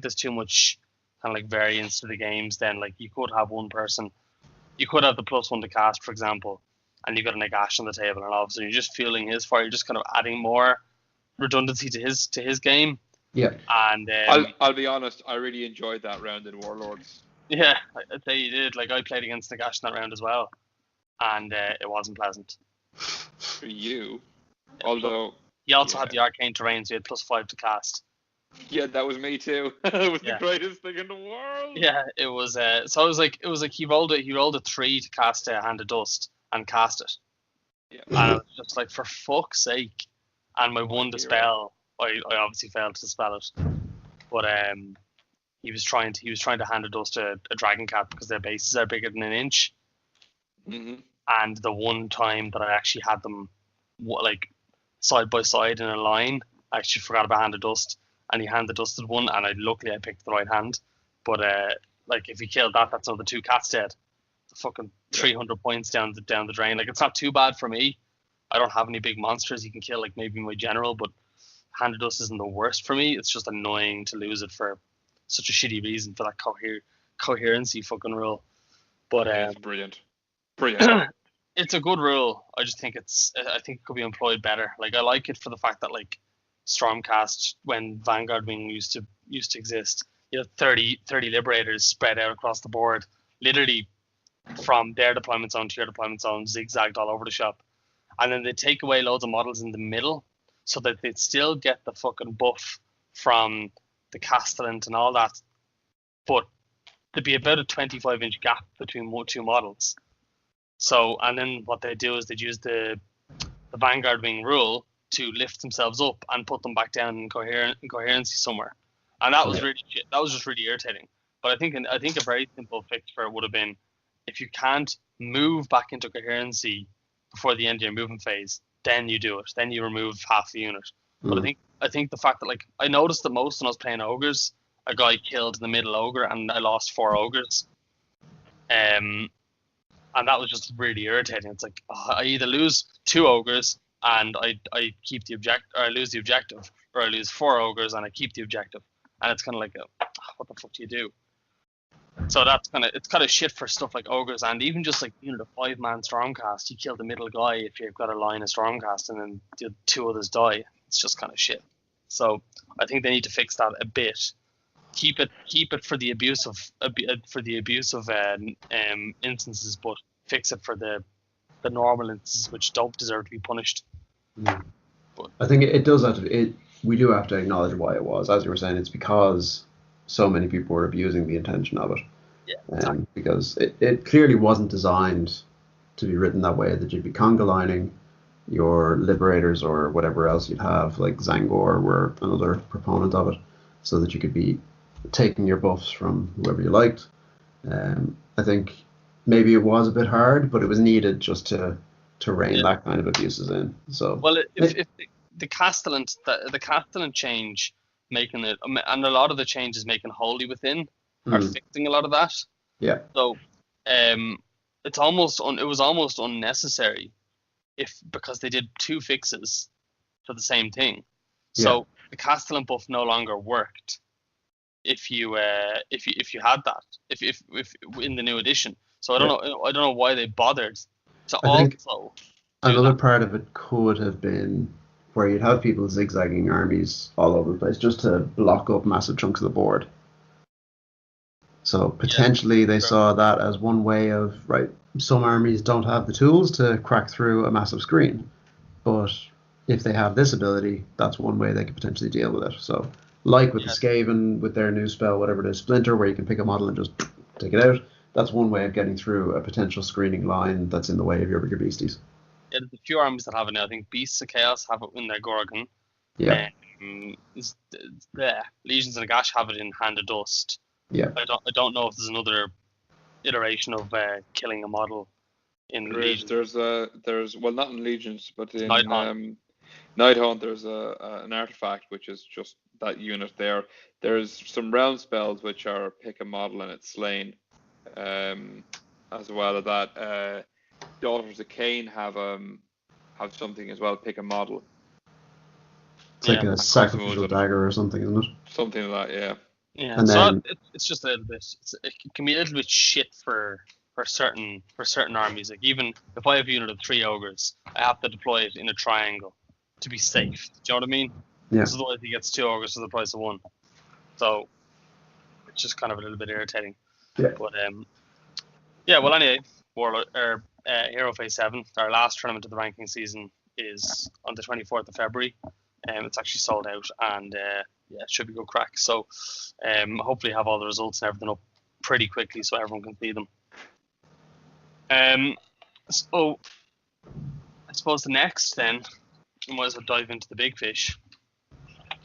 there's too much kind of like variance to the games. Then like you could have one person, you could have the +1 to cast, for example, and you got a Nagash on the table, and all of a sudden you're just fueling his fire. You're just kind of adding more redundancy to his game. Yeah. And I'll be honest, I really enjoyed that round in Warlords. Yeah, I'd say you did. Like I played against Nagash in that round as well, and it wasn't pleasant. For you, Yeah, although he also had the arcane terrain, so he had +5 to cast. Yeah, that was me too. It was Yeah. the greatest thing in the world. Yeah, it was. So it was like he rolled a 3 to cast a Hand of Dust and cast it. Yeah. And I was just like, for fuck's sake! And my one dispel, I obviously failed to dispel it, but he was trying to Hand of Dust a Dragon Cat because their bases are bigger than an inch. Mm-hmm. And the one time that I actually had them like side by side in a line, I actually forgot about Hand of Dust, and he Hand of Dusted one, and luckily I picked the right hand. But like if he killed that, that's another 2 cats dead. It's fucking 300 points down the drain. Like it's not too bad for me. I don't have any big monsters he can kill, like maybe my general, but Hand of Dust isn't the worst for me. It's just annoying to lose it for such a shitty reason, for that coherency fucking rule. But it's brilliant. It's a good rule. I just think I think it could be employed better. Like I like it for the fact that like Stormcast, when Vanguard Wing used to exist, you had 30 liberators spread out across the board, literally from their deployment zone to your deployment zone, zigzagged all over the shop. And then they take away loads of models in the middle so that they'd still get the fucking buff from the Castellant and all that, but there'd be about a 25-inch gap between 2 models. So, and then what they do is they'd use the Vanguard Wing rule to lift themselves up and put them back down in coherency somewhere. And that was just really irritating. But I think a very simple fix for it would have been, if you can't move back into coherency before the end of your movement phase, then you do it. Then you remove half the unit. But I think the fact that, like, I noticed the most when I was playing ogres, a guy killed in the middle ogre and I lost 4 ogres. And that was just really irritating. It's like, I either lose 2 ogres and I keep the objective, or I lose the objective, or I lose 4 ogres and I keep the objective. And it's kind of like, what the fuck do you do? So it's kind of shit for stuff like ogres, and even just like, you know, the 5-man Stormcast, you kill the middle guy if you've got a line of Stormcast, and then the 2 others die. It's just kind of shit. So I think they need to fix that a bit. Keep it for the abuse of instances, but fix it for the normal instances which don't deserve to be punished. But I think it does have to. We do have to acknowledge why it was. As you were saying, it's because so many people were abusing the intention of it. exactly. Because it clearly wasn't designed to be written that way, that you'd be conga lining your liberators or whatever else you'd have, like Zangor were another proponent of it, so that you could be taking your buffs from whoever you liked. I think maybe it was a bit hard, but it was needed just to rein that kind of abuses in. So Well, if the Castellan change making it, and a lot of the changes making Holy Within are fixing a lot of that. yeah, So, it was almost unnecessary because they did 2 fixes for the same thing. So the Castellan buff no longer worked if you had that if in the new edition. So I don't know why they bothered to I think also another that. part of it could have been where you'd have people zigzagging armies all over the place just to block up massive chunks of the board. So potentially they saw that as one way of, right, some armies don't have the tools to crack through a massive screen, but if they have this ability, that's one way they could potentially deal with it. So like with the Skaven, with their new spell, whatever it is, Splinter, where you can pick a model and just take it out, that's one way of getting through a potential screening line that's in the way of your bigger beasties. Yeah, there's a few armies that have it now. I think Beasts of Chaos have it in their Gorgon. Yeah. The Legions of Nagash have it in Hand of Dust. Yeah. I don't know if there's another iteration of killing a model in Legions. There's well, not in Legions, but in Nighthaunt. There's an artifact which is just that unit there. There's some realm spells which are pick a model and it's slain. As well as that, Daughters of Cain have something as well. Pick a model. It's like a sacrificial dagger or something, isn't it? Something like that, yeah. Yeah, and so it's just a little bit. It can be a little bit shit for certain armies. Like even if I have a unit of 3 ogres, I have to deploy it in a triangle to be safe. Do you know what I mean? Yeah. Because otherwise he gets 2 ogres for the price of 1. So it's just kind of a little bit irritating. Yeah. But yeah. Well, anyway, Hero Phase 7, our last tournament of the ranking season, is on the 24th of February. It's actually sold out, and it should be good crack. So hopefully have all the results and everything up pretty quickly so everyone can see them. So I suppose the next then, we might as well dive into the big fish.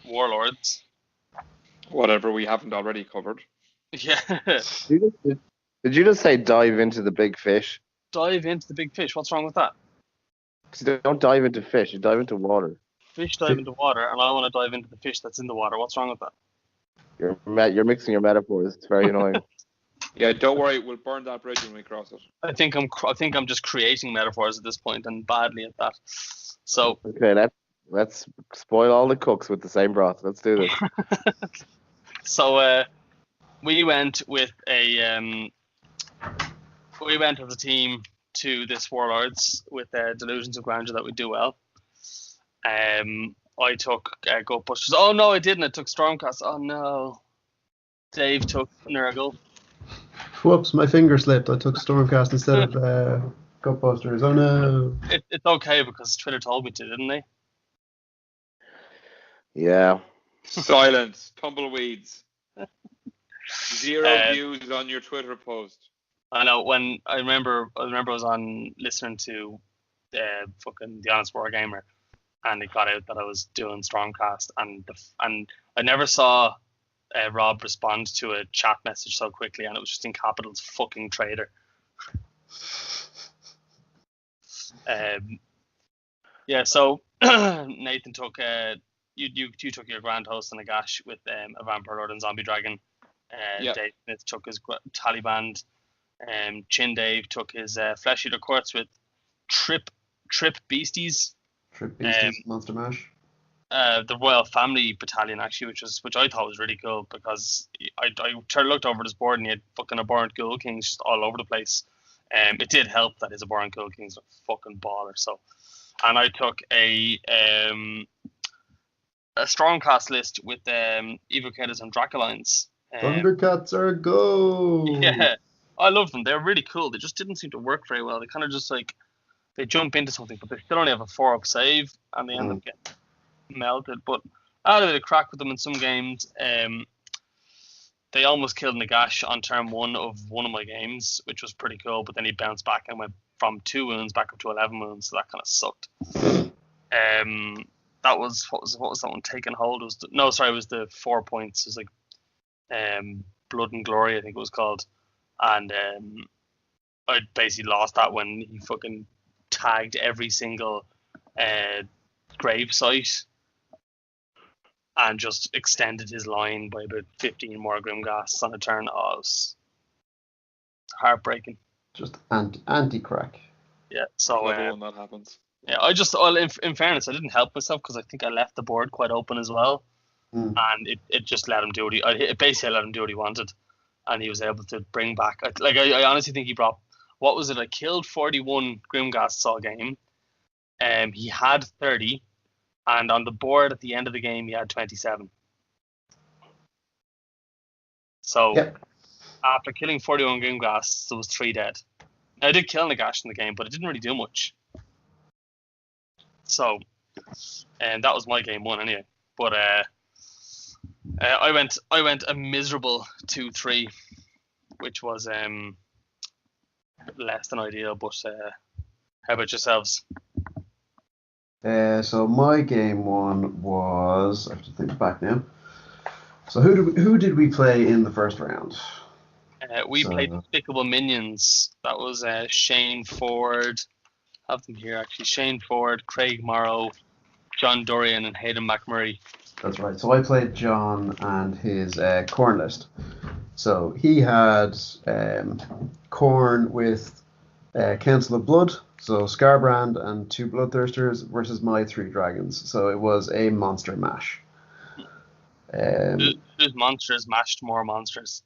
Warlords. Whatever we haven't already covered. Yeah. Did you just say dive into the big fish? Dive into the big fish. What's wrong with that? Because you don't dive into fish, you dive into water. Fish dive into water, and I want to dive into the fish that's in the water. What's wrong with that? You're mixing your metaphors. It's very annoying. Yeah, don't worry. We'll burn that bridge when we cross it. I think I'm just creating metaphors at this point, and badly at that. So okay, let's spoil all the cooks with the same broth. Let's do this. So we went with as a team to this Warlords with Delusions of Grandeur that we do well. I took Gut Busters. Oh no, I didn't. I took Stormcast. Oh no. Dave took Nurgle. Whoops, my finger slipped. I took Stormcast instead of Gut Busters. Oh no. It's okay because Twitter told me to, didn't they? Yeah. Silence. Tumbleweeds. 0 views on your Twitter post. I know. When I remember I was on listening to fucking The Honest Wargamer, and it got out that I was doing Stormcast, and I never saw Rob respond to a chat message so quickly, and it was just in capitals, fucking traitor. Yeah, so Nathan took you took your Grand Host and a Gash with a Vampire Lord and Zombie Dragon. Dave Smith took his Taliban. Chin Dave took his Flesh Eater Quartz with Trip Beasties. Trip Beasties, Monster Mash. The Royal Family Battalion, actually, which I thought was really cool, because I looked over this board and he had fucking Abhorrent Ghoul Kings just all over the place. It did help that his Abhorrent Ghoul Kings are fucking baller. So, and I took a Stormcast list with Evocators and Dracolines. Thundercats are a go! Yeah, I love them. They're really cool. They just didn't seem to work very well. They kind of just they jump into something, but they still only have a 4-up save, and they end up getting melted. But I had a bit of crack with them in some games. they almost killed Nagash on turn 1 of one of my games, which was pretty cool. But then he bounced back and went from 2 wounds back up to 11 wounds. So that kind of sucked. That was what was that one? Taken Hold was it was the 4 points. It was like Blood and Glory, I think it was called, and I basically lost that when he fucking tagged every single grave site and just extended his line by about 15 more Grimghasts on a turn. Oh, it was heartbreaking. Just anti-crack. Yeah, so When that happens. Yeah, in fairness, I didn't help myself because I think I left the board quite open as well, and it just let him do what it basically let him do what he wanted, and he was able to bring back. I honestly think he brought, what was it? I killed 41 Grimghasts all game. He had 30, and on the board at the end of the game he had 27. So after killing 41 Grimghasts, there was 3 dead. Now, I did kill Nagash in the game, but it didn't really do much. So, and that was my game 1 anyway. But I went a miserable 2-3, which was less than ideal. But how about yourselves? So my game 1 was, I have to think back now. So who did we play in the first round? We played Despicable Minions. That was Shane Ford. I have them here actually. Shane Ford, Craig Morrow, John Dorian, and Hayden McMurray. That's right. So I played John and his Khorne list. So he had Khorne with Council of Blood, so Scarbrand and 2 Bloodthirsters versus my 3 dragons. So it was a monster mash. Whose monsters mashed more monsters?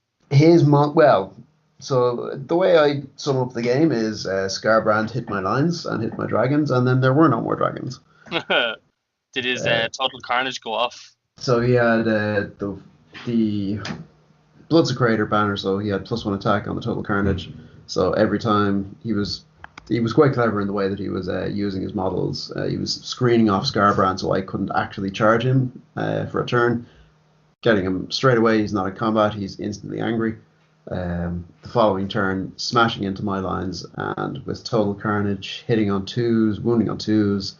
So the way I sum up the game is Scarbrand hit my lines and hit my dragons, and then there were no more dragons. Did his Total Carnage go off? So he had the Bloodsecrator banner, so he had +1 attack on the Total Carnage. So every time he was quite clever in the way that he was using his models. He was screening off Scarbrand, so I couldn't actually charge him for a turn. Getting him straight away, he's not in combat, he's instantly angry. The following turn, smashing into my lines, and with Total Carnage, hitting on 2s, wounding on 2s,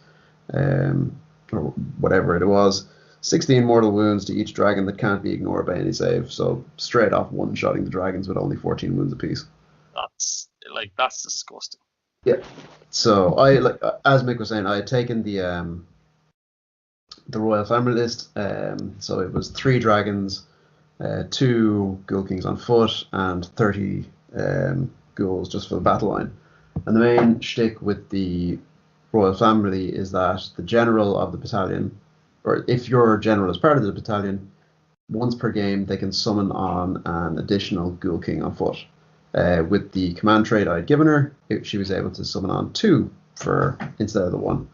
or whatever it was. 16 mortal wounds to each dragon that can't be ignored by any save. So straight off one-shotting the dragons with only 14 wounds apiece. That's disgusting. Yeah. So as Mick was saying, I had taken the Royal Family list. So it was 3 dragons, 2 Ghoul Kings on foot, and 30 ghouls just for the battle line. And the main shtick with the Royal Family is that the general of the battalion, or if your general is part of the battalion, once per game they can summon on an additional Ghoul King on foot. With the command trait I had given her, she was able to summon on 2 instead of the 1.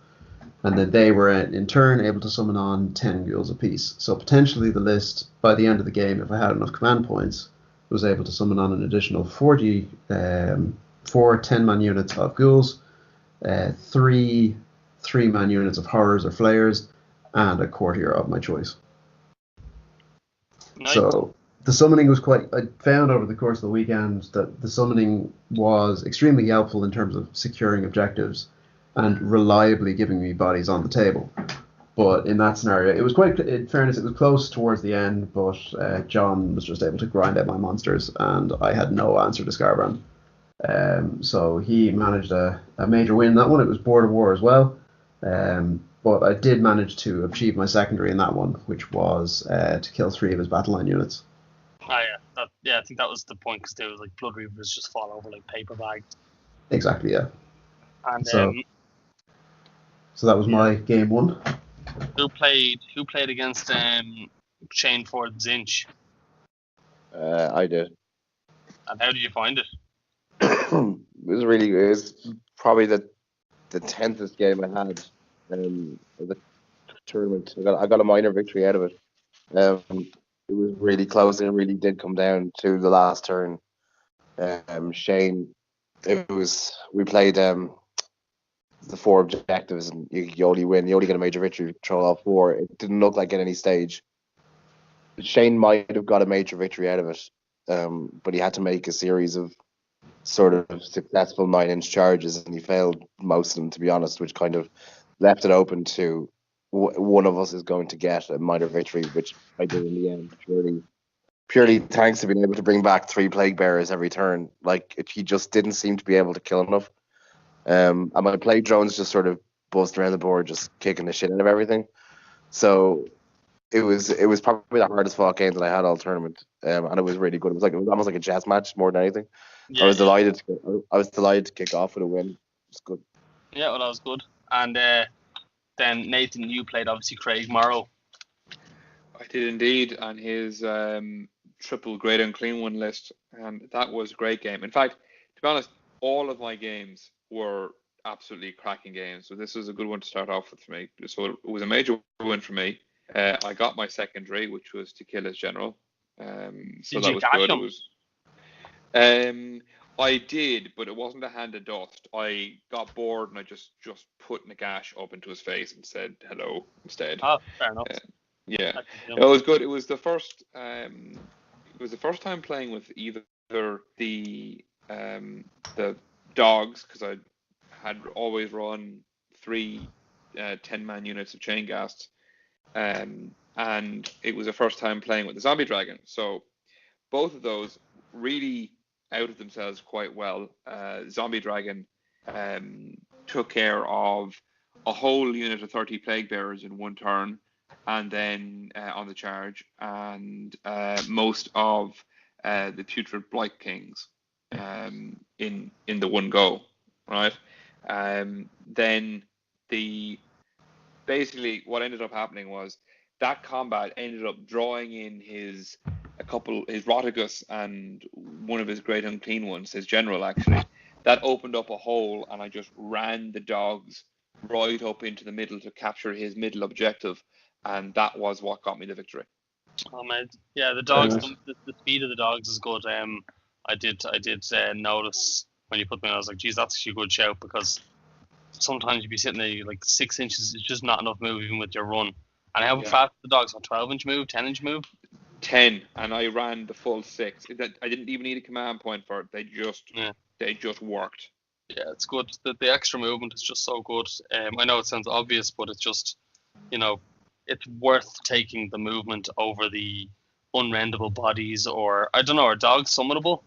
And then they were in turn able to summon on 10 ghouls apiece. So potentially the list, by the end of the game, if I had enough command points, was able to summon on an additional 4 10-man units of ghouls, 3 3-man units of horrors or flayers, and a courtier of my choice. Nice. So the summoning was I found over the course of the weekend that the summoning was extremely helpful in terms of securing objectives and reliably giving me bodies on the table. But in that scenario, it was in fairness, it was close towards the end, but John was just able to grind out my monsters, and I had no answer to Scarbrand. So he managed a major win in that one. It was Border War as well. But I did manage to achieve my secondary in that one, which was to kill 3 of his battle line units. I think that was the point, because there was Blood Reavers just fall over like paper bags. Exactly, yeah. And so that was my game 1. Who played against Shane Ford Zinch? I did. And how did you find it? It was probably the 10th game I had of the tournament. I got a minor victory out of it. It was really close. It really did come down to the last turn. Shane, we played the 4 objectives, and you only win. You only get a major victory if you control all 4. It didn't look like at any stage Shane might have got a major victory out of it, but he had to make a series of sort of successful 9-inch charges, and he failed most of them, to be honest, which kind of left it open to one of us is going to get a minor victory, which I did in the end, purely thanks to being able to bring back 3 plague bearers every turn. Like, he just didn't seem to be able to kill enough. And my plague drones just sort of buzzed around the board, just kicking the shit out of everything. So it was probably the hardest fought game that I had all tournament, and it was really good. It was almost like a chess match more than anything. Yeah, I was delighted. I was delighted to kick off with a win. It was good. Yeah, well, that was good. And then Nathan, you played obviously Craig Morrow. I did indeed on his triple great and clean one list, and that was a great game. In fact, to be honest, all of my games were absolutely cracking games. So this was a good one to start off with for me. So it was a major win for me. I got my secondary, which was to kill his general. So Did that you was cash good. him? It was. I did, but it wasn't a hand of dust. I got bored and I just put Nagash up into his face and said hello instead. Oh, fair enough. Yeah, no, it was good. It was the first. It was the first time playing with either the dogs, because I had always run 3 10-man units of chain ghasts, and it was the first time playing with the zombie dragon. So both of those really outed themselves quite well. Zombie dragon took care of a whole unit of 30 plague bearers in one turn, and then on the charge, and most of the putrid blight kings in the one go, right? Then basically what ended up happening was that combat ended up drawing in his Rotigus and one of his great unclean ones, his general actually. That opened up a hole, and I just ran the dogs right up into the middle to capture his middle objective, and that was what got me the victory. Oh man, yeah, the dogs. nice. The speed of the dogs is good. I did notice when you put me on. I was like, geez, that's actually a good shout, because sometimes you'd be sitting there like 6 inches. It's just not enough move even with your run. And how fast the dogs? A 12-inch move, 10-inch move? 10, and I ran the full 6. I didn't even need a command point for it. They just worked. Yeah, it's good. The extra movement is just so good. I know it sounds obvious, but it's just, it's worth taking the movement over the unrendable bodies, or I don't know, are dogs summonable?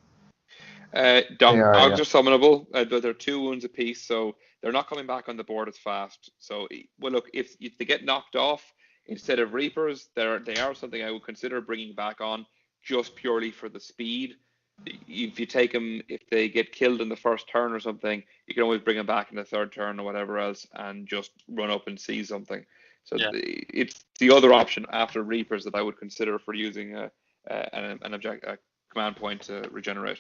Dogs are summonable, but they're 2 wounds apiece, so they're not coming back on the board as fast. So, well, look, if they get knocked off instead of Reapers, they are something I would consider bringing back on, just purely for the speed. If you take them, if they get killed in the first turn or something, you can always bring them back in the third turn or whatever else, and just run up and seize something. So it's the other option after Reapers that I would consider for using a command point to regenerate.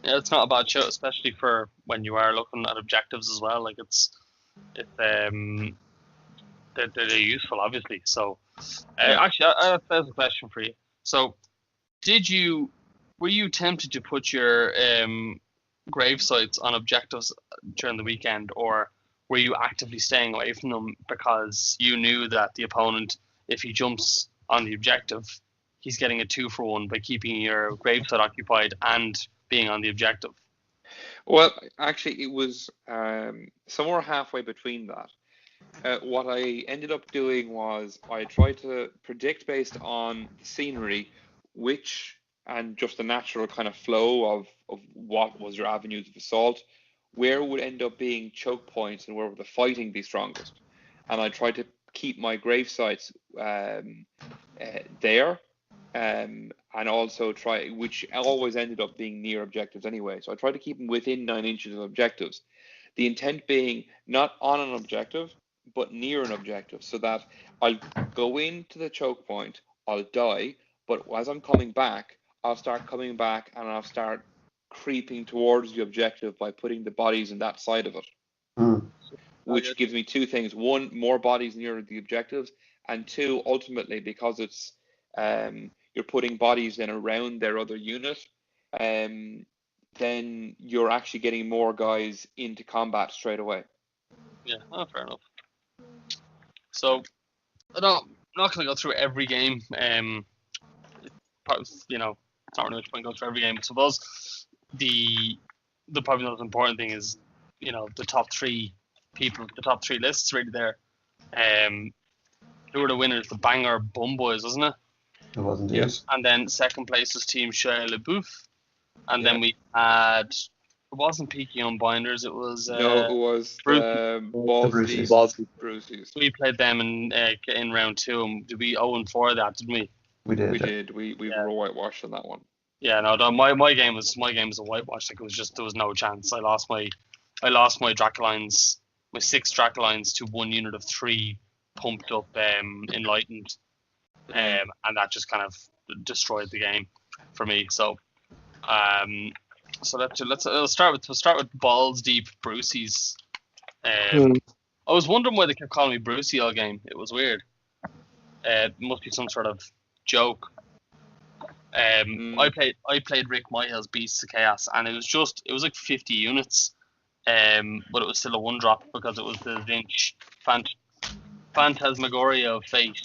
Yeah, it's not a bad show, especially for when you are looking at objectives as well. Like they're useful, obviously. So, actually, I have a question for you. So, were you tempted to put your grave sites on objectives during the weekend, or were you actively staying away from them because you knew that the opponent, if he jumps on the objective, he's getting a 2-for-1 by keeping your grave site occupied and being on the objective? Well, actually, it was somewhere halfway between that. What I ended up doing was I tried to predict based on the scenery, and just the natural kind of flow of what was your avenues of assault, where would end up being choke points and where would the fighting be strongest. And I tried to keep my grave sites there, and also which always ended up being near objectives anyway. So I tried to keep them within 9 inches of objectives. The intent being not on an objective, but near an objective, so that I'll go into the choke point, I'll die, but as I'm coming back, I'll start coming back and I'll start creeping towards the objective by putting the bodies in that side of it. Which gives me 2 things. 1, more bodies near the objectives, and 2, ultimately, because it's you're putting bodies in around their other unit, then you're actually getting more guys into combat straight away. Yeah, fair enough. So, I'm not going to go through every game. it's not really much point goes for every game. But suppose the probably most important thing is, the top three people, the top three lists really there. Who were the winners? The Bangor Bum Boys, wasn't it? It wasn't. Yes. And then second place was Team Shia LaBeouf. And then we had, it wasn't Peaky Unbinders, it was No, it was Bruceys. Bruceys. we played them in round 2, and did we 0-4 that, didn't we? We did. We did. We were whitewashed on that one. Yeah, no, my game was a whitewash. Like, it was just, there was no chance. I lost my Dracolines, my 6 Dracolines to 1 unit of 3 pumped up enlightened, and that just kind of destroyed the game for me. So let's start with balls deep Bruceys. I was wondering why they kept calling me Brucey all game. It was weird. It must be some sort of joke. I played Rick Myhill's Beasts of Chaos, and it was like 50 units, but it was still a 1-drop because it was the Zinch Phantasmagoria of Fate.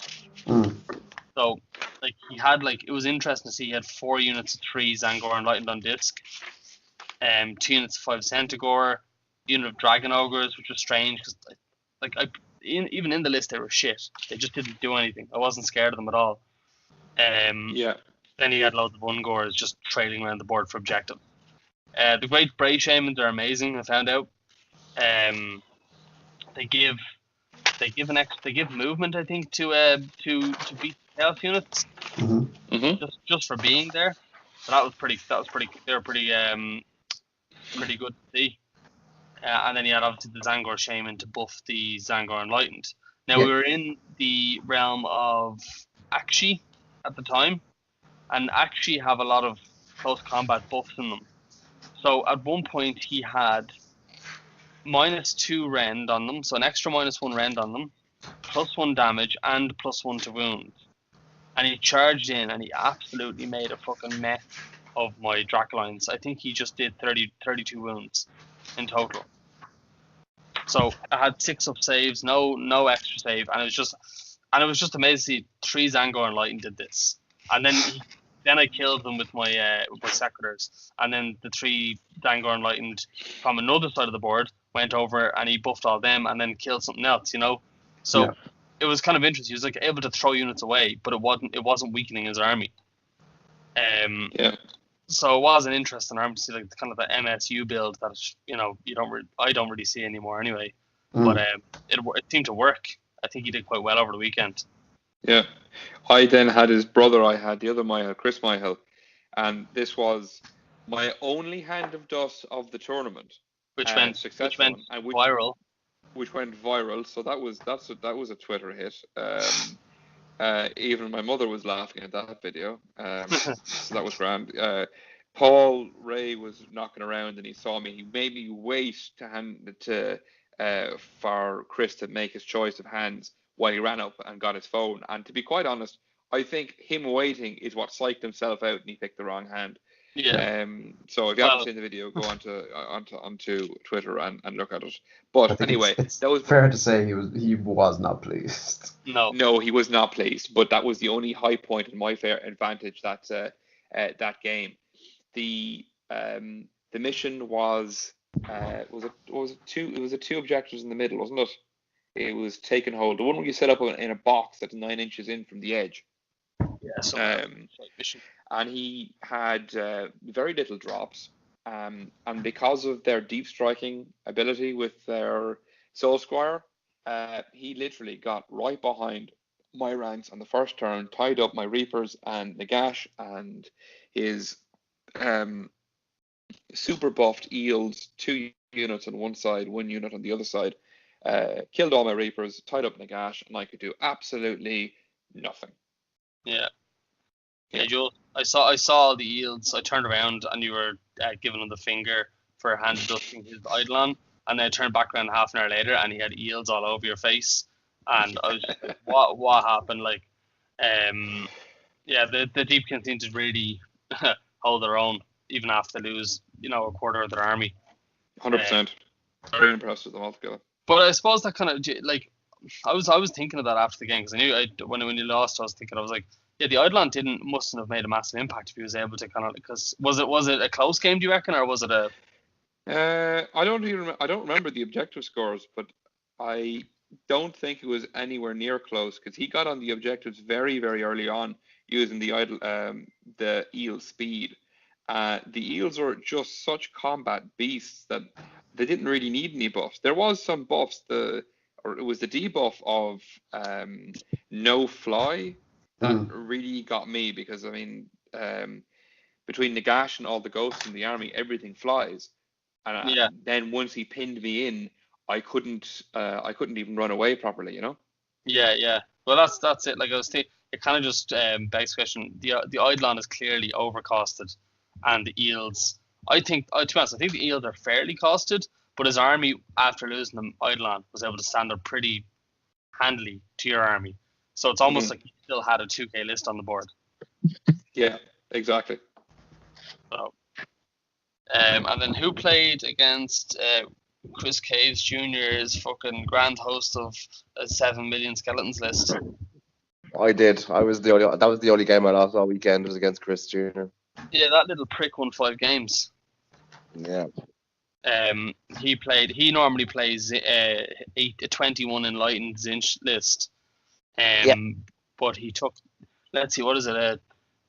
So, like, he had, like, it was interesting to see he had 4 units of 3 Zangor Enlightened on disc, 2 units of 5 Centaur, unit of Dragon Ogres, which was strange because, even in the list they were shit. They just didn't do anything. I wasn't scared of them at all. Then he had loads of Ungors just trailing around the board for objective. The Great Bray Shamans are amazing. I found out. They give movement, I think, to beat chaos units. Just for being there. So that was pretty. They were pretty good to see. And then he had obviously the Zangor Shaman to buff the Zangor Enlightened. Now we were in the realm of Akshi at the time, and Akshi have a lot of close combat buffs in them. So at one point he had -2 rend on them, so an extra -1 rend on them, +1 damage, and +1 to wounds. And he charged in and he absolutely made a fucking mess of my Dracolines. I think he just did 32 wounds in total. So I had 6 up saves, no extra save, and it was just amazing to see 3 Zangor Enlightened did this. And then I killed them with my Secretors, and then the 3 Zangor Enlightened from another side of the board went over and he buffed all them and then killed something else, So it was kind of interesting. He was like able to throw units away, but it wasn't weakening his army. So it was an interesting army to see, like, kind of the MSU build that I don't really see anymore anyway. But it seemed to work. I think he did quite well over the weekend. Yeah, I then had his brother. I had the other Myhill, Chris Myhill, and this was my only hand of dust of the tournament, which went viral. Which went viral. So that was a Twitter hit. Even my mother was laughing at that video. So that was grand. Paul Ray was knocking around and he saw me. He made me wait to hand it for Chris to make his choice of hands while he ran up and got his phone. And to be quite honest, I think him waiting is what psyched himself out and he picked the wrong hand. Yeah. So if you haven't seen the video, go onto Twitter and look at it. But anyway, that was fair to say he was not pleased. No, he was not pleased. But that was the only high point in my fair advantage that game. The mission was it 2 objectives in the middle, wasn't it? It was take and hold. The one where you set up in a box that's 9 inches in from the edge. Yeah. Mission. And he had very little drops, and because of their deep striking ability with their Soul Squire, he literally got right behind my ranks on the first turn, tied up my Reapers and Nagash, and his super buffed Eels, 2 units on one side, 1 unit on the other side, killed all my Reapers, tied up Nagash, and I could do absolutely nothing. Yeah, Joel, I saw the Eels. I turned around and you were giving him the finger for hand dusting his Eidolon, and then I turned back around half an hour later and he had Eels all over your face, and I was just like, what happened? Like, the Deepkin seem to really hold their own even after they lose, a quarter of their army. 100%. Very impressed with them altogether. But I suppose that kind of, like, I was thinking of that after the game, because I knew when you lost, I was like, Yeah, the Eidolon mustn't have made a massive impact if he was able to kind of, because was it a close game, do you reckon, or was it a? I don't remember the objective scores, but I don't think it was anywhere near close because he got on the objectives very, very early on using the eel speed. The eels are just such combat beasts that they didn't really need any buffs. There was some buffs, or it was the debuff of no fly that really got me because I mean, between Nagash and all the ghosts in the army, everything flies. And Yeah. then once he pinned me in, I couldn't even run away properly, you know? Yeah. Well, that's it. Like I was thinking, it kind of just begs the question. The Eidolon is clearly overcosted, and the eels. To be honest, I think the eels are fairly costed, but his army after losing the Eidolon was able to stand up pretty handily to your army. So it's almost like he still had a 2K list on the board. Yeah, exactly. So, and then who played against Chris Caves Jr.'s fucking grand host of a 7 million skeletons list? I did. That was the only game I lost all weekend was against Chris Jr. Yeah, that little prick won 5 games. Yeah. He normally plays a 21 enlightened Zinch list. But he took, let's see, what is it? A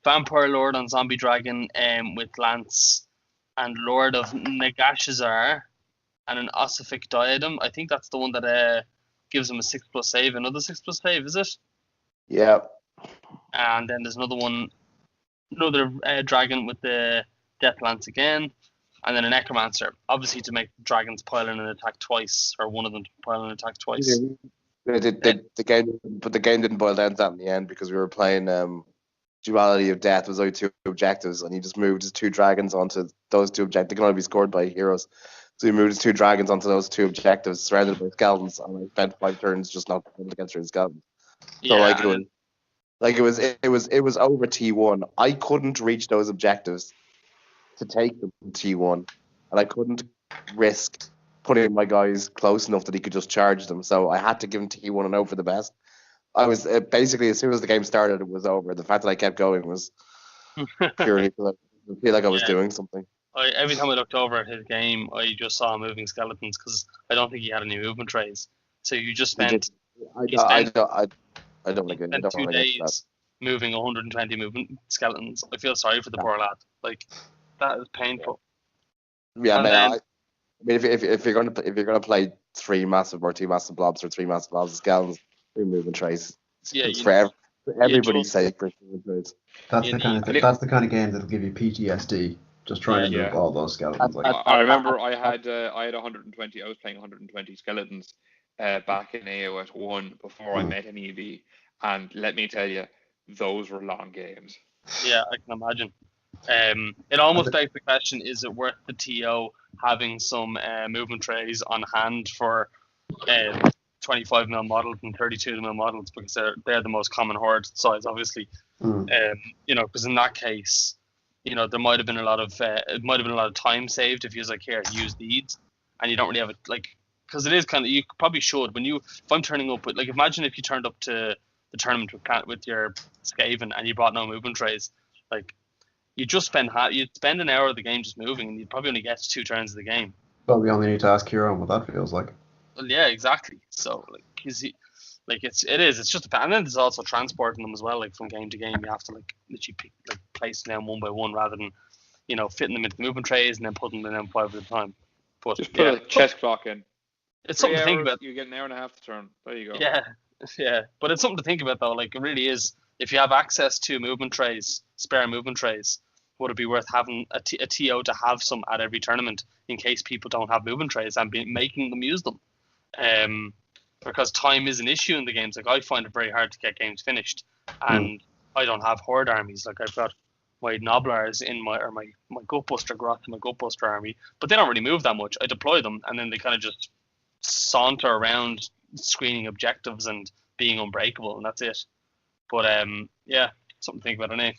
Vampire Lord on Zombie Dragon with Lance and Lord of Nagashazar and an Ossific Diadem. I think that's the one that gives him a 6+ save. Another 6+ save, is it? Yeah. And then there's another dragon with the Death Lance again. And then a Necromancer, obviously to make dragons pile in and attack twice, or one of them to pile in and attack twice. The game didn't boil down to that in the end because we were playing Duality of Death was only 2 objectives, and he just moved his 2 dragons onto those 2 objectives. They can only be scored by heroes, so he moved his 2 dragons onto those 2 objectives, surrounded by skeletons, and I spent 5 turns just not able to get through the skeletons. So it was over T1. I couldn't reach those objectives to take them from T1, and I couldn't risk putting my guys close enough that he could just charge them. So I had to give him T1 and hope for the best. I was basically, as soon as the game started, it was over. The fact that I kept going was purely because I feel like I was doing something. Every time I looked over at his game, I just saw moving skeletons because I don't think he had any movement trays. So you just spent. I don't like it. 2 days moving 120 movement skeletons. I feel sorry for the poor lad. Like that is painful. Yeah, man. I mean, if you're gonna play 3 massive or 2 massive blobs or 3 massive blobs of skeletons, 3 movement trays. It's for everybody's sake. That's the kind of game that'll give you PTSD. Just trying to move all those skeletons. I remember I had 120. I was playing 120 skeletons back in AOS 1 before I met an EV, and let me tell you, those were long games. Yeah, I can imagine. It almost begs the question: is it worth the TO having some movement trays on hand for 25mm models and 32mm models, because they're the most common horde size, obviously. Because in that case, there might have been a lot of time saved if you was like, here, use these, and you don't really have it, like, because it is kind of, you probably should if I'm turning up with, like, imagine if you turned up to the tournament with your Skaven and you brought no movement trays, like, you'd spend an hour of the game just moving, and you'd probably only get 2 turns of the game. Well, we only need to ask Kieran what that feels like. Well, yeah, exactly. So, like, it's just and then there's also transporting them as well. Like, from game to game, you have to literally place them down one by one rather than fitting them into movement trays and then putting them in 5 at a time. But just put a chess clock in. It's something to think about. You get an hour and a half to turn. There you go. Yeah. But it's something to think about, though. Like, it really is. If you have access to spare movement trays, would it be worth having a TO to have some at every tournament in case people don't have movement trays and making them use them? Because time is an issue in the games. Like, I find it very hard to get games finished, and I don't have horde armies. Like, I've got my Noblars in my Gutbuster Groth and my Gutbuster army, but they don't really move that much. I deploy them, and then they kind of just saunter around screening objectives and being unbreakable, and that's it. But something to think about, anyway.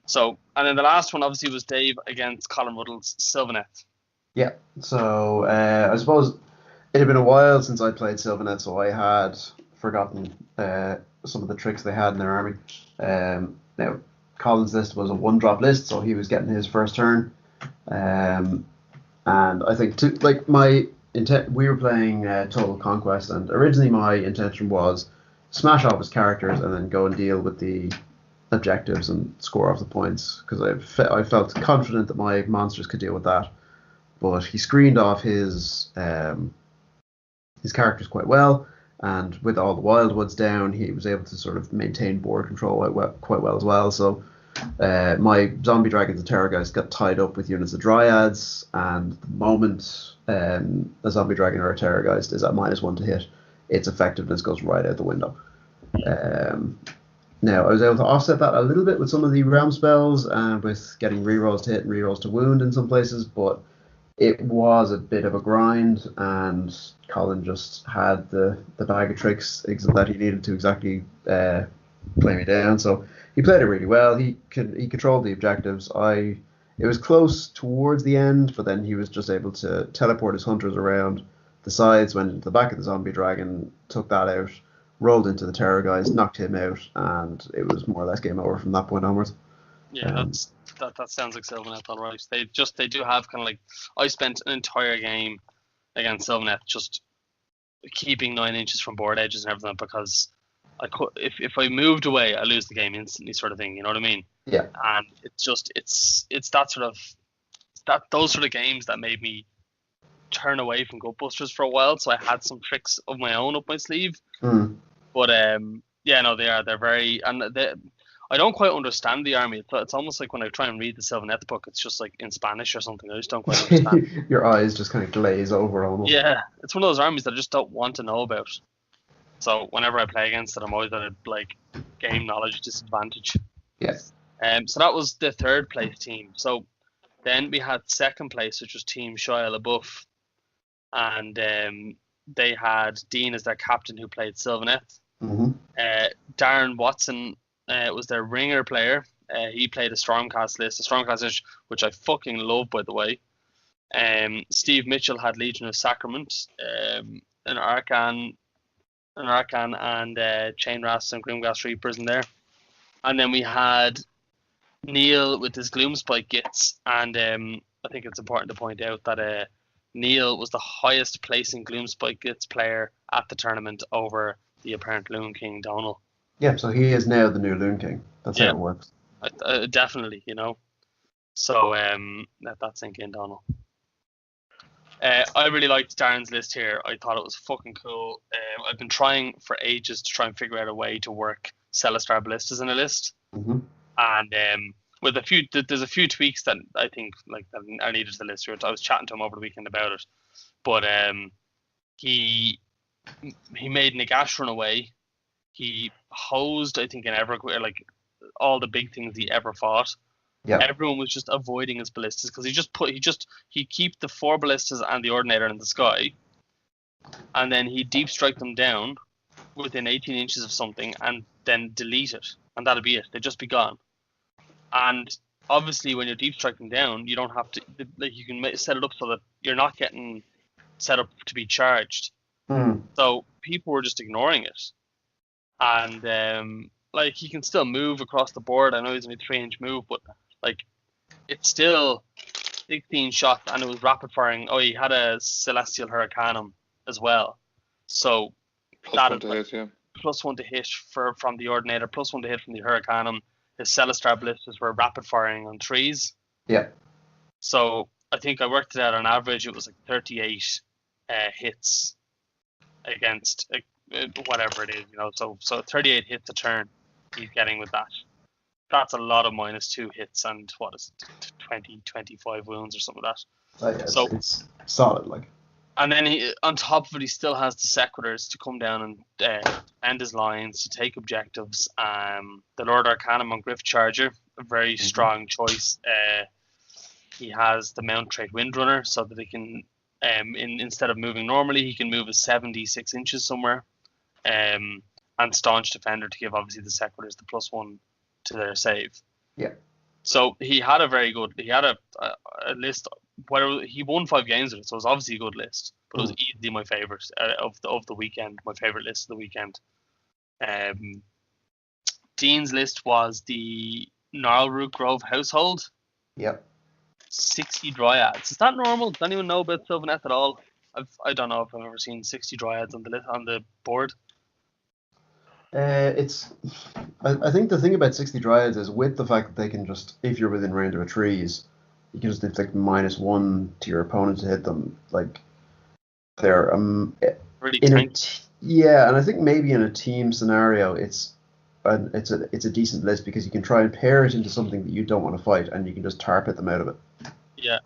So, and then the last one obviously was Dave against Colin Ruddle's Sylvanet. Yeah. So I suppose it had been a while since I played Sylvanet, so I had forgotten some of the tricks they had in their army. Now, Colin's list was a one-drop list, so he was getting his first turn. And I think my intent, we were playing Total Conquest, and originally my intention was smash off his characters and then go and deal with the objectives and score off the points, because I felt confident that my monsters could deal with that. But he screened off his characters quite well, and with all the wildwoods down, he was able to sort of maintain board control quite well as well. So my zombie dragons and terrorgeist got tied up with units of dryads, and the moment a zombie dragon or a terrorgeist is at -1 to hit, its effectiveness goes right out the window. Now, I was able to offset that a little bit with some of the realm spells and with getting rerolls to hit and rerolls to wound in some places, but it was a bit of a grind, and Colin just had the bag of tricks that he needed to exactly play me down. So he played it really well. He controlled the objectives. It was close towards the end, but then he was just able to teleport his hunters around the sides, went into the back of the zombie dragon, took that out, rolled into the terrorgeist, knocked him out, and it was more or less game over from that point onwards. Yeah, that sounds like Sylvanet, all right. They do have kind of like, I spent an entire game against Sylvanet just keeping 9 inches from board edges and everything, because I could, if I moved away, I lose the game instantly, sort of thing. You know what I mean? Yeah. And it's that sort of those sort of games that made me turn away from Gutbusters for a while. So I had some tricks of my own up my sleeve. But yeah, no, they're very, and I don't quite understand the army. It's almost like when I try and read the Sylvanet book, it's just like in Spanish or something. I just don't quite understand. Your eyes just kind of glaze over almost. Yeah, it's one of those armies that I just don't want to know about. So whenever I play against it, I'm always at a like game knowledge disadvantage. Yes. So that was the third place team. So then we had second place, which was Team Shia LaBeouf, and they had Dean as their captain, who played Sylvanet. Darren Watson was their ringer player. He played a Stormcast list, which I fucking love, by the way. Steve Mitchell had Legion of Sacrament, an Arcan and Chain Rasps and Grimghast Reapers in there. And then we had Neil with his Gloomspike Gits, and I think it's important to point out that Neil was the highest placing Gloomspike Gits player at the tournament over the apparent Loon King Donal. Yeah, so he is now the new Loon King. That's how it works. Definitely, you know. So let that sink in, Donal. I really liked Darren's list here. I thought it was fucking cool. I've been trying for ages to try and figure out a way to work Celestar Ballistas in a list. And with there's a few tweaks that I think like that are needed to the list. I was chatting to him over the weekend about it, but he made Nagash run away. He hosed, I think, in Everqueer, like all the big things he ever fought. Yeah. Everyone was just avoiding his ballistas because he keep the 4 ballistas and the ordinator in the sky, and then he deep strike them down within 18 inches of something, and then delete it, and that'll be it. They'd just be gone. And obviously, when you're deep striking down, you don't have to, like, you can set it up so that you're not getting set up to be charged. So people were just ignoring it, and like, he can still move across the board. I know he's only 3-inch move, but like, it's still 16 shots, and it was rapid firing. Oh, he had a Celestial Hurricanum as well, so +1 to hit, yeah. +1 to hit from the Ordinator, +1 to hit from the Hurricanum. His Celestar Ballistas were rapid firing on 3s. Yeah. So I think I worked it out on average. It was like 38 hits against whatever it is, you know. So 38 hits a turn he's getting with that. That's a lot of -2 hits and what is it, 25 wounds or something like that. Yeah, so it's solid, like. And then he, on top of it, he still has the Sequitors to come down and end his lines, to take objectives. The Lord Arcanum on Griff Charger, a very strong choice. He has the Mount Trait Windrunner, so that he can, instead of moving normally, he can move a 76 inches somewhere. And Staunch Defender to give, obviously, the Sequitors the +1 to their save. Yeah. So he had a list. Whatever, he won 5 games with it, so it was obviously a good list. But it was easily my favorite of the weekend. My favorite list of the weekend. Dean's list was the Gnarlroot Grove household. Yep. 60 dryads. Is that normal? Does anyone know about Sylvaneth at all? I don't know if I've ever seen 60 dryads on the board. I think the thing about 60 dryads is with the fact that they can just, if you're within range of a trees, you can just inflict -1 to your opponent to hit them. Like they're Really in tanky. yeah, and I think maybe in a team scenario, it's a decent list because you can try and pair it into something that you don't want to fight, and you can just tar pit them out of it. Yeah,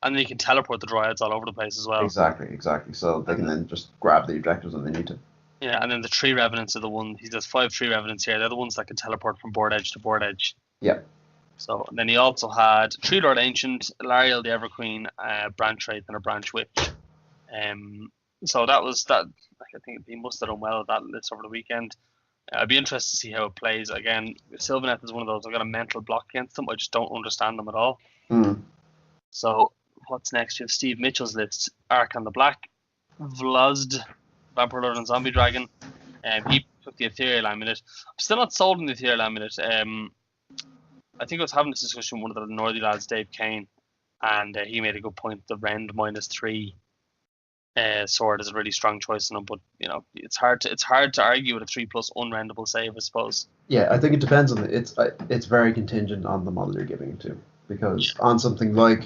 and then you can teleport the dryads all over the place as well. Exactly. So they can then just grab the objectives when they need to. Yeah, and then the tree revenants are the one. He does 5 tree revenants here. They're the ones that can teleport from board edge to board edge. Yeah. So and then he also had Tree Lord Ancient, Lariel the Everqueen, Branch Wraith, and a Branch Witch. So that was that. I think he must have done well at that list over the weekend. I'd be interested to see how it plays. Again, Sylvaneth is one of those. I've got a mental block against them. I just don't understand them at all. So what's next? You have Steve Mitchell's list: Ark on the Black, Vlazd, Vampire Lord and Zombie Dragon. He took the Ethereal Amulet. I'm still not sold on the Ethereal Amulet. I think I was having this discussion with one of the Northy lads, Dave Kane, and he made a good point. The Rend -3 sword is a really strong choice in him, but you know it's hard to argue with a 3+ unrendable save, I suppose. Yeah, I think it depends on it's very contingent on the model you're giving it to, because on something like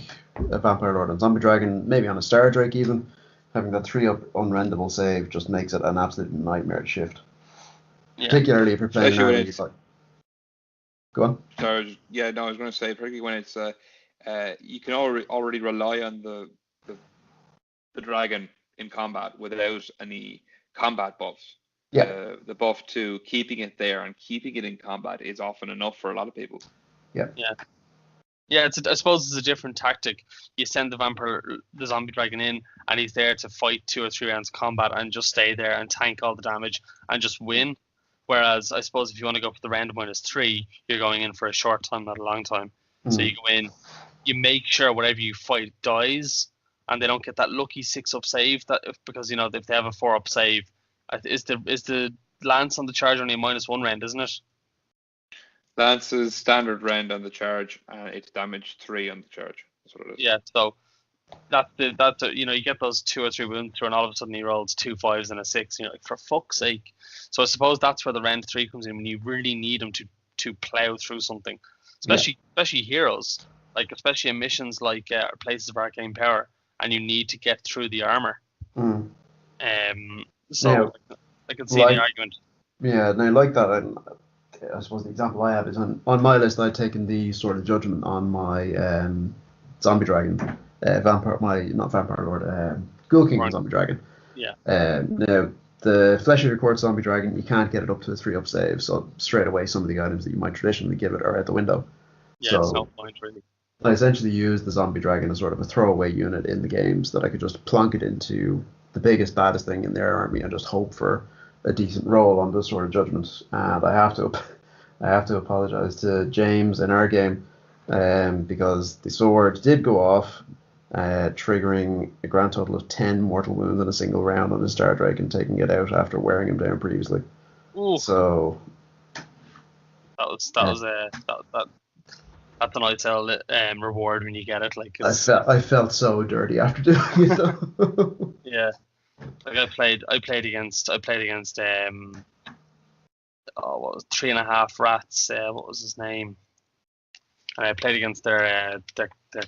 a Vampire Lord and Zombie Dragon, maybe on a Star Drake even, having that 3+ unrendable save just makes it an absolute nightmare to shift. Yeah. Particularly if you're playing Especially when early, it's- like, go on. So I was going to say, particularly when it's you can already rely on the dragon in combat without any combat buffs. Yeah. The buff to keeping it there and keeping it in combat is often enough for a lot of people. Yeah, I suppose it's a different tactic. You send the Zombie Dragon in, and he's there to fight 2 or 3 rounds of combat and just stay there and tank all the damage and just win. Whereas I suppose if you want to go for the Rend -3, you're going in for a short time, not a long time. So you go in, you make sure whatever you fight dies, and they don't get that lucky 6+ save because if they have a 4+ save, is the Lance on the charge only a -1 Rend, isn't it? Lance's standard Rend on the charge, and it's damage 3 on the charge. That's what it is. Yeah, so you get those 2 or 3 wounds through, and all of a sudden he rolls 2 5s and a 6. Like, for fuck's sake. So I suppose that's where the Rend 3 comes in, when you really need him to plow through something, especially heroes, like especially in missions like Places of Arcane Power, and you need to get through the armor. So I can see the argument. Yeah, no, like that. I suppose the example I have is on my list. I'd taken the Sword of Judgment on my Zombie Dragon, not Vampire Lord, Ghoul King Zombie Dragon. Yeah. Now the Flesh Eater Court Zombie Dragon, you can't get it up to a 3+ save, so straight away some of the items that you might traditionally give it are out the window. Yeah, so it's no point really. I essentially used the Zombie Dragon as sort of a throwaway unit in the game, so that I could just plonk it into the biggest, baddest thing in their army and just hope for a decent roll on the Sword of Judgment. And I have to apologize to James in our game, because the sword did go off, triggering a grand total of 10 mortal wounds in a single round on the Star Drake and taking it out after wearing him down previously. Ooh. So that's a nice reward when you get it. Like, I felt so dirty after doing it though. Yeah, like I played against what was 3.5 rats? What was his name? And I played against their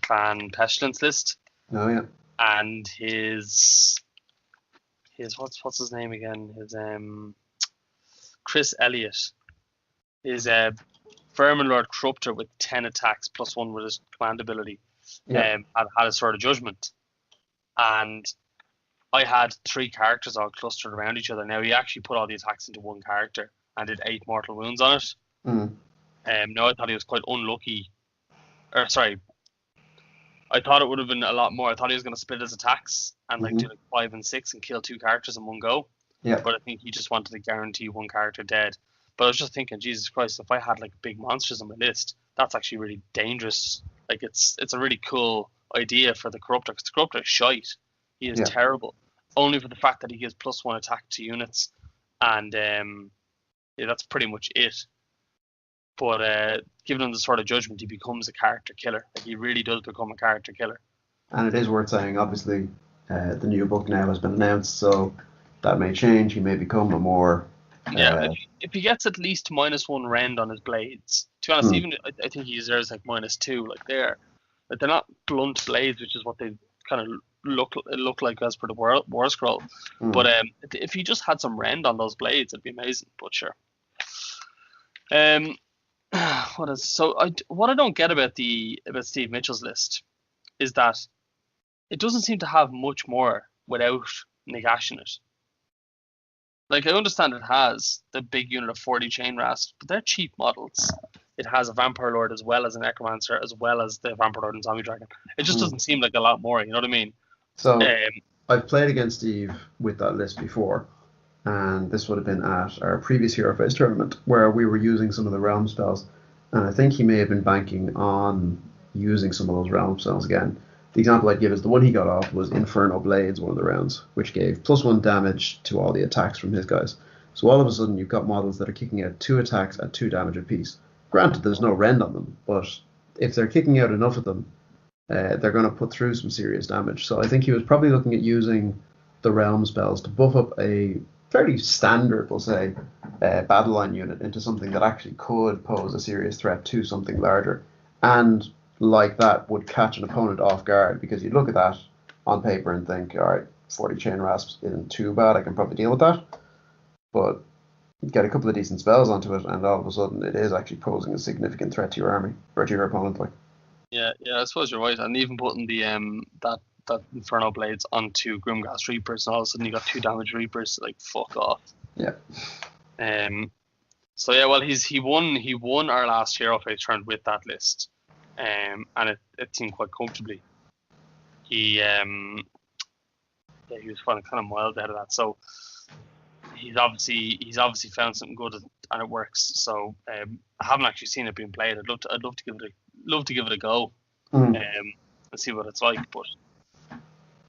clan pestilence list. Oh yeah. And his what's his name again? His Chris Elliott. His Vermin Lord Corruptor with 10 attacks +1 with his command ability. Had a Sword of Judgment, and I had 3 characters all clustered around each other. Now he actually put all the attacks into one character and did 8 mortal wounds on it. No, I thought he was quite unlucky. I thought it would have been a lot more. I thought he was going to split his attacks and do like 5 and 6 and kill 2 characters in one go. Yeah. But I think he just wanted to guarantee one character dead. But I was just thinking, Jesus Christ, if I had like big monsters on my list, that's actually really dangerous. Like it's a really cool idea for the Corruptor, because the Corruptor is shite. He is terrible. Only for the fact that he gives +1 attack to units, and that's pretty much it. but given him the sort of judgment, he becomes a character killer. Like, he really does become a character killer. And it is worth saying, obviously, the new book now has been announced, so that may change. He may become a more... Yeah, if he gets at least -1 rend on his blades, to be honest, even I think he deserves like -2. Like, they're not blunt blades, which is what they kind of look like as per the War Scroll. But if he just had some rend on those blades, it'd be amazing. But sure. What I don't get about Steve Mitchell's list is that it doesn't seem to have much more without Nagash in it. Like, I understand it has the big unit of 40 chain rasps, but they're cheap models. It has a Vampire Lord as well as a Necromancer, as well as the Vampire Lord and Zombie Dragon. It just doesn't seem like a lot more, you know what I mean? So, I've played against Steve with that list before, and this would have been at our previous Hero Face tournament, where we were using some of the realm spells, and I think he may have been banking on using some of those realm spells again. The example I'd give is the one he got off was Inferno Blades, one of the rounds, which gave +1 damage to all the attacks from his guys. So all of a sudden you've got models that are kicking out 2 attacks at 2 damage apiece. Granted, there's no rend on them, but if they're kicking out enough of them, they're going to put through some serious damage. So I think he was probably looking at using the realm spells to buff up a fairly standard, we'll say, battle line unit into something that actually could pose a serious threat to something larger. And like that would catch an opponent off guard, because you look at that on paper and think, all right, 40 chain rasps isn't too bad, I can probably deal with that. But you get a couple of decent spells onto it, and all of a sudden it is actually posing a significant threat to your army, or to your opponent. Like, yeah, I suppose you're right. And even putting the that Inferno Blades onto Grimghast Reapers, and all of a sudden you got 2 damage Reapers, like, fuck off. Yeah. So yeah, well, he won our last Hero Face turn with that list. And it seemed quite comfortably. He was kind of miles ahead of that. So he's obviously found something good and it works. So I haven't actually seen it being played. I'd love to give it a go. And see what it's like. But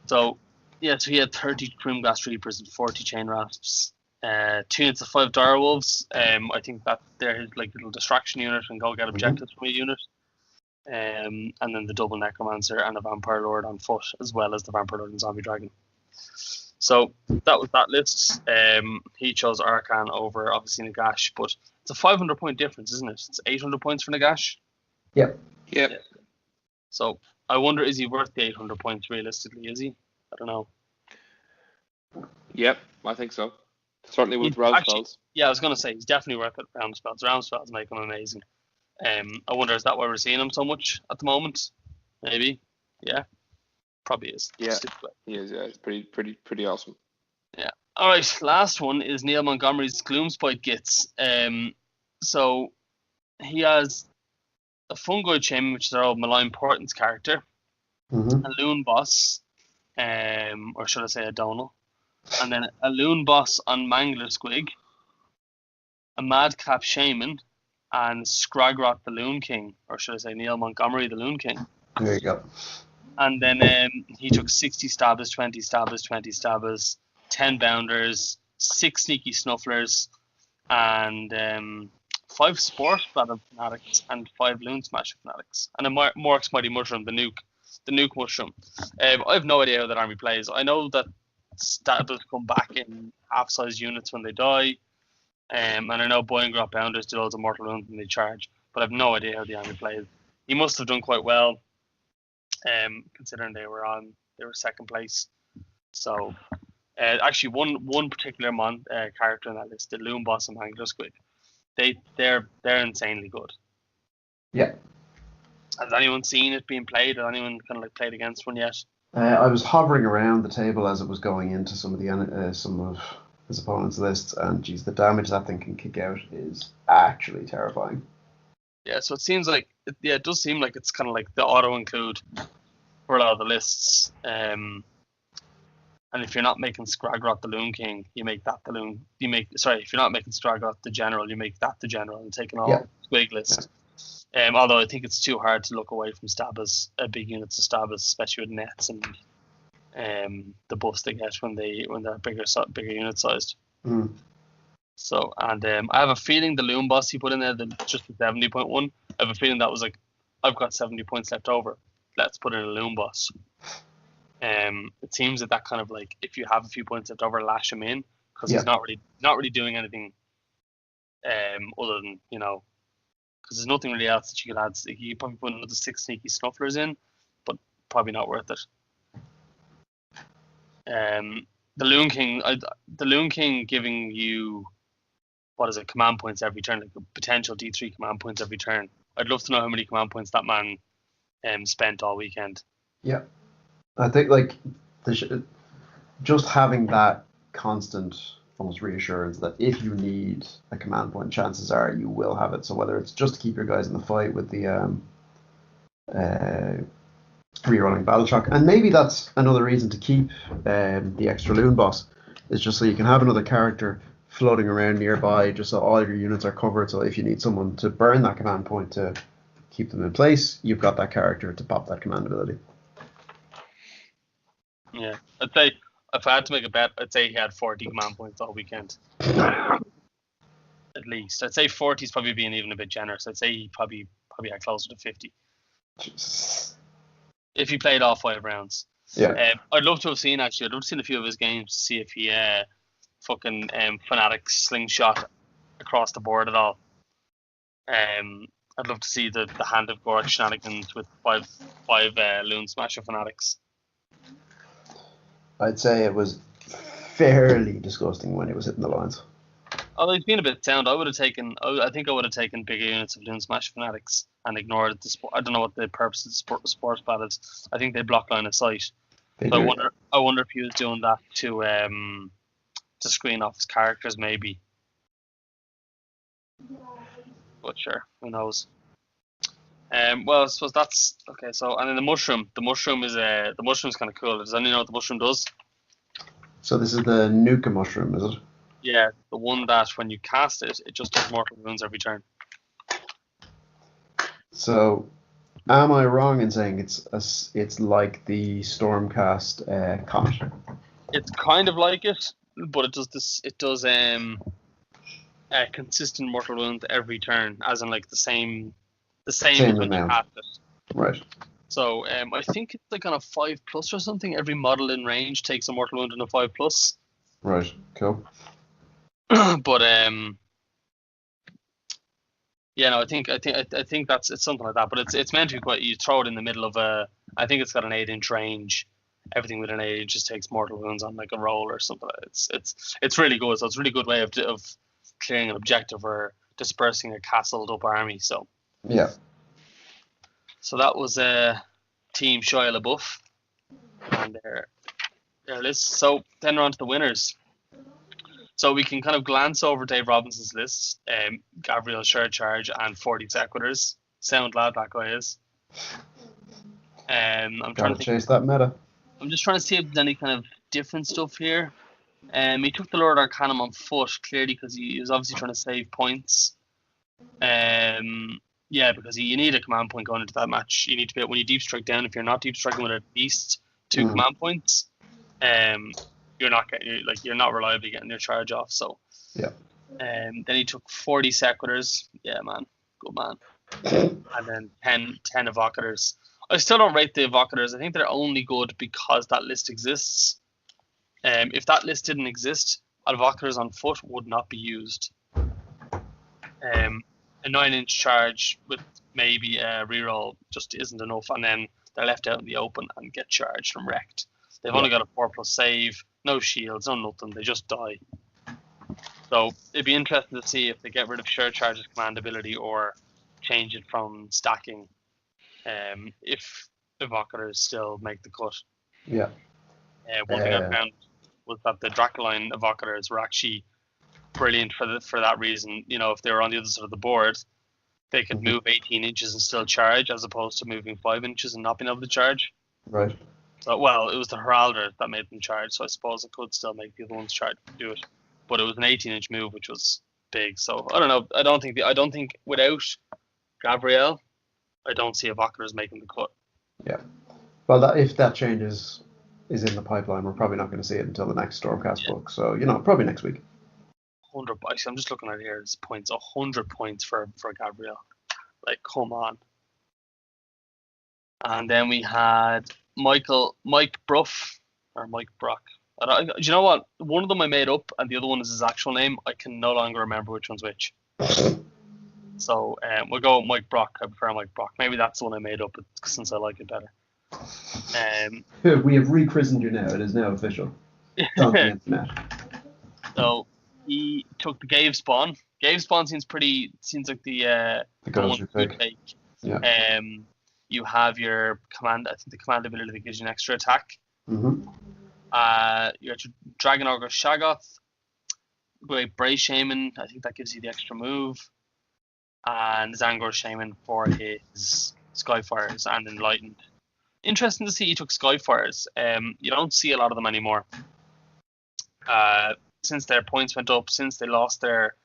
so he had 30 Grimghast Reapers and 40 Chain Rasps. 2 units of 5 Direwolves. I think that they're his like little distraction unit and go get objectives from a unit. And then the double Necromancer and a Vampire Lord on foot, as well as the Vampire Lord and Zombie Dragon. So that was that list. He chose Arcan over, obviously, Nagash, but it's a 500 point difference, isn't it? It's 800 points for Nagash. Yep. Yeah. So I wonder, is he worth the 800 points realistically? Is he? I don't know. Yep, I think so. Certainly with realm spells. Yeah, I was going to say he's definitely worth it. Realm spells make him amazing. I wonder, is that why we're seeing him so much at the moment? Maybe. Yeah. Probably is. Yeah. He is. Yeah, it's pretty awesome. Yeah. All right. Last one is Neil Montgomery's Gloomspite Gits. So he has a Fungoid Shaman, which is our old Malign Portent's character, a Loon Boss, or should I say a Donal, and then a Loon Boss on Mangler Squig, a Madcap Shaman, and Scragrot the Loon King, or should I say Neil Montgomery the Loon King. There you go. And then he took 60 stabbers, 20 stabbers, 20 stabbers, 10 bounders, 6 sneaky snufflers, and 5 sport battle fanatics, and 5 loon smash fanatics, and a Mork's Mighty Mushroom, the nuke mushroom. I have no idea how that army plays. I know that stabbers come back in half-size units when they die. And I know Boy and Grot Bounders do loads of mortal wounds when they charge, but I have no idea how the army plays. He must have done quite well, considering they were second place. So, actually, one particular character in that list, the Loon Boss and Mangler Squid, they're insanely good. Yeah. Has anyone seen it being played? Has anyone kind of like played against one yet? I was hovering around the table as it was going into some of his opponent's lists, and geez, the damage that thing can kick out is actually terrifying. Yeah, so it seems like it does seem like it's kind of like the auto include for a lot of the lists. And if you're not making Scragrot the Loon King, you make that the Loon. If you're not making Scragrot the General, you make that the General and take an all Squig list. Yeah. Although I think it's too hard to look away from stabbers, big units of stabbers, especially with nets and the buffs they get when they're bigger unit sized. So, and I have a feeling the Loom Boss he put in there, just the 70.1, I have a feeling that was like, I've got 70 points left over. Let's put in a Loom Boss. It seems that kind of like, if you have a few points left over, lash him in, because he's not really doing anything other than, because there's nothing really else that you could add. You probably put another 6 sneaky snufflers in, but probably not worth it. The Loon King giving you, what is it, command points every turn, like potential D3 command points every turn. I'd love to know how many command points that man spent all weekend. Yeah, I think like just having that constant almost reassurance that if you need a command point, chances are you will have it. So whether it's just to keep your guys in the fight with the rerolling battle shock, and maybe that's another reason to keep the extra Loon Boss, is just so you can have another character floating around nearby, just so all of your units are covered. So if you need someone to burn that command point to keep them in place, you've got that character to pop that command ability. Yeah, I'd say if I had to make a bet, I'd say he had 40 command points all weekend. At least. I'd say 40 is probably being even a bit generous. I'd say he probably had closer to 50. Jesus. If he played all 5 rounds. Yeah. I'd love to have seen a few of his games to see if he fucking fanatic slingshot across the board at all. I'd love to see the Hand of Gork shenanigans with five Loon Smasher fanatics. I'd say it was fairly disgusting when he was hitting the lines. Although he's been a bit sound, I think I would have taken bigger units of Loon Smasher fanatics and ignored the sport. I don't know what the purpose of the sports bat is. I think they block line of sight. So I wonder if he was doing that to screen off his characters, maybe. But sure, who knows? Well, I suppose that's okay. So, and then the mushroom is kind of cool. Does anyone know what the mushroom does? So this is the Nuka mushroom, is it? Yeah, the one that when you cast it, it just does mortal wounds every turn. So, am I wrong in saying it's like the Stormcast Comet? It's kind of like it, but it does this. It does consistent mortal wounds every turn, as in like the same as when you cast it. Right. So I think it's like on a 5+ or something. Every model in range takes a mortal wound on a 5+. Right. Cool. But yeah, no, I think it's something like that. But it's meant to be quite. You throw it in the middle of a. I think it's got an 8-inch range. Everything with an 8 just takes mortal wounds on like a roll or something. It's really good. So it's a really good way of clearing an objective or dispersing a castled up army. So yeah. So that was Team Shia LaBeouf and their list. So then we're on to the winners. So we can kind of glance over Dave Robinson's list. Gabriel Charge and 40 Sequitors. Sound lad that guy is. I'm trying to chase that meta. I'm just trying to see if there's any kind of different stuff here. He took the Lord Arcanum on foot, clearly, because he was obviously trying to save points. Yeah, because you need a command point going into that match. You need to be, when you deep strike down, if you're not deep striking with at least 2 command points, you're not reliably getting your charge off. So yeah. Then he took 40 Sequitors. Yeah, man, good man. And then 10 Evocators. I still don't rate the Evocators. I think they're only good because that list exists. If that list didn't exist, Evocators on foot would not be used. A 9-inch charge with maybe a reroll just isn't enough, and then they're left out in the open and get charged and wrecked. They've only got a 4+ save, no shields, no nothing. They just die. So it'd be interesting to see if they get rid of Charge's command ability or change it from stacking. If Evocators still make the cut. Yeah. One thing I found was that the Dracoline Evocators were actually brilliant for that reason. You know, if they were on the other side of the board, they could move 18 inches and still charge, as opposed to moving 5 inches and not being able to charge. Right. So, well, it was the Heralder that made them charge, so I suppose it could still make the other ones charge to do it. But it was an 18-inch move, which was big. So I don't know. I don't think without Gabrielle, I don't see Evocators making the cut. Yeah. Well, if that change is in the pipeline, we're probably not going to see it until the next Stormcast book. So probably next week. 100. I'm just looking at it here. It's points. 100 points for Gabriel. Like, come on. And then we had Mike Bruff or Mike Brock. Do you know what? One of them I made up, and the other one is his actual name. I can no longer remember which one's which. So we'll go with Mike Brock. I prefer Mike Brock. Maybe that's the one I made up since I like it better. We have rechristened you now. It is now official. It's on the internet. So he took the Gave Spawn. Gave Spawn seems like the goes one you you pick. take. Yeah. You have your command. I think the command ability that gives you an extra attack. Mm-hmm. You got your Dragon Ogre Shaggoth. Great Bray Shaman. I think that gives you the extra move. And Zangor Shaman for his Skyfires and Enlightened. Interesting to see he took Skyfires. You don't see a lot of them anymore. Since their points went up, since they lost their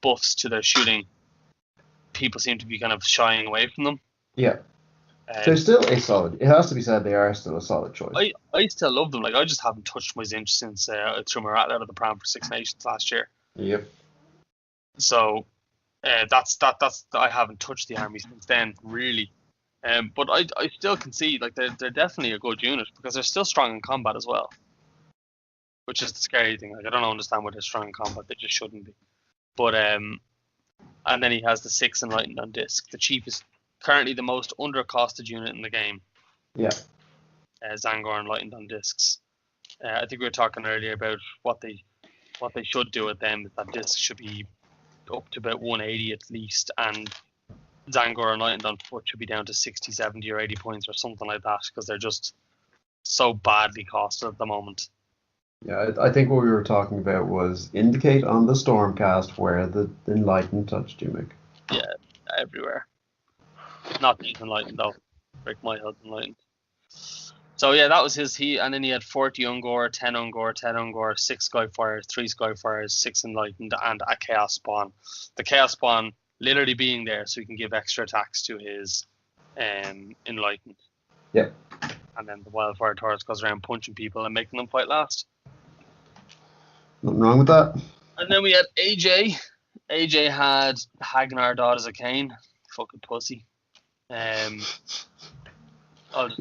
buffs to their shooting, people seem to be kind of shying away from them. Yeah. They're still a solid. It has to be said, they are still a solid choice. I still love them. Like, I just haven't touched my Zinch since I threw my rat out of the pram for Six Nations last year. Yep. So that's I haven't touched the army since then, really. But I still can see, like, they're definitely a good unit because they're still strong in combat as well, which is the scary thing. Like, I don't understand why they're strong in combat. They just shouldn't be. But and then he has the 6 Enlightened on disc, the cheapest, currently the most undercosted unit in the game. Yeah. Zangor Enlightened on discs. I think we were talking earlier about what they should do with them. That disc should be up to about 180 at least, and Zangor Enlightened on foot should be down to 60, 70 or 80 points or something like that, because they're just so badly costed at the moment. Yeah, I think what we were talking about was indicate on the Stormcast where the Enlightened touched you, Mick. Yeah, everywhere. Not these Enlightened though. Break my head Enlightened. So yeah, that was and then he had 40 Ungor, 10 Ungor, 10 Ungor, 6 Skyfires, 3 Skyfires, 6 Enlightened, and a Chaos Spawn. The Chaos Spawn literally being there so he can give extra attacks to his Enlightened. Yep. And then the Wildfire Taurus goes around punching people and making them fight last. Nothing wrong with that. And then we had AJ. AJ had Hagnar, Daughters of Cain. Fucking pussy. You're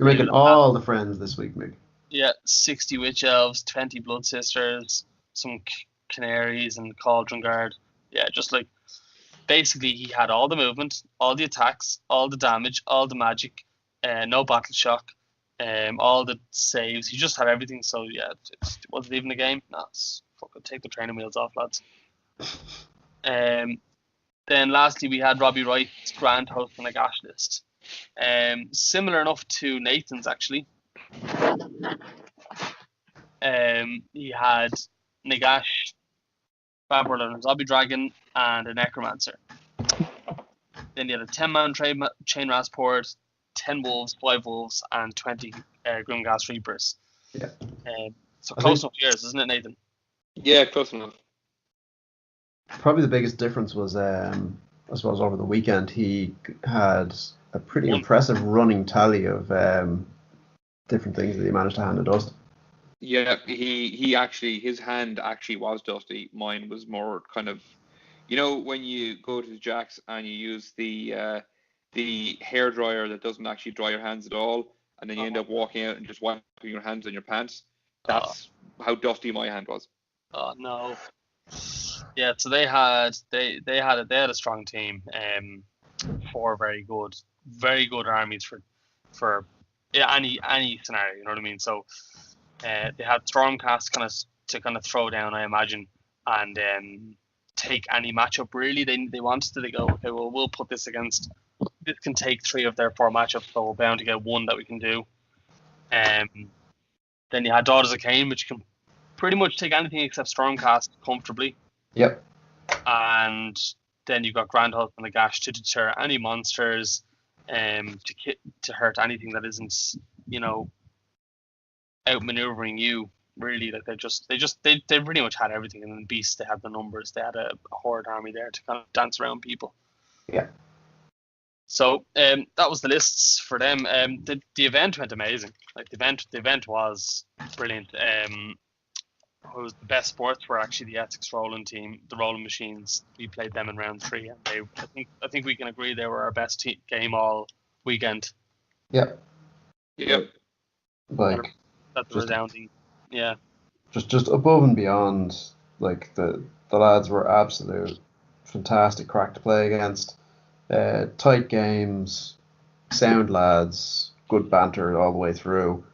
making all the friends this week, Mick. Yeah, 60 Witch Elves, 20 Blood Sisters, some Canaries and Cauldron Guard. Yeah, just like, basically he had all the movement, all the attacks, all the damage, all the magic, no battle shock, all the saves. He just had everything. So yeah, it wasn't even a game. Nah, fucking take the training wheels off, lads. Then lastly we had Robbie Wright's Grand Host and Nagash list. Similar enough to Nathan's actually. He had Nagash, Babylon, and Zombie Dragon, and a Necromancer. Then he had a 10-man Chain Rasport, 10 Wolves, 5 Wolves, and 20 Grimghast Reapers. Yeah. So close enough to yours, isn't it, Nathan? Yeah, close enough. Probably the biggest difference was, I suppose, over the weekend he had a pretty impressive running tally of different things that he managed to hand to Dust. Yeah, he actually, his hand actually was dusty. Mine was more kind of, you know, when you go to the Jacks and you use the hair dryer that doesn't actually dry your hands at all, and then you end up walking out and just wiping your hands on your pants. That's how dusty my hand was. Oh no. Yeah, so they had a strong team. 4 very good armies for any scenario. You know what I mean? So they had Stormcast kind of throw down, I imagine, and take any matchup. Really, they wanted to. They go, okay, well, we'll put this against. This can take 3 of their 4 matchups, so we're bound to get 1 that we can do. Then you had Daughters of Cain, which can pretty much take anything except Stormcast comfortably. Yep. And then you've got Grand Hulk and Nagash to deter any monsters, to hurt anything that isn't, you know, outmaneuvering you. Really, like they pretty much had everything. And then Beasts, they had the numbers. They had a horde army there to kind of dance around people. Yeah. So that was the lists for them. The event went amazing. Like the event was brilliant. It was the best sports were actually the Essex Rolling team, the Rolling Machines. We played them in round 3, and I think we can agree they were our best game all weekend. Yep. Yep. Like That's just resounding. Yeah. just above and beyond. Like the lads were absolute fantastic crack to play against. Tight games, sound lads, good banter all the way through.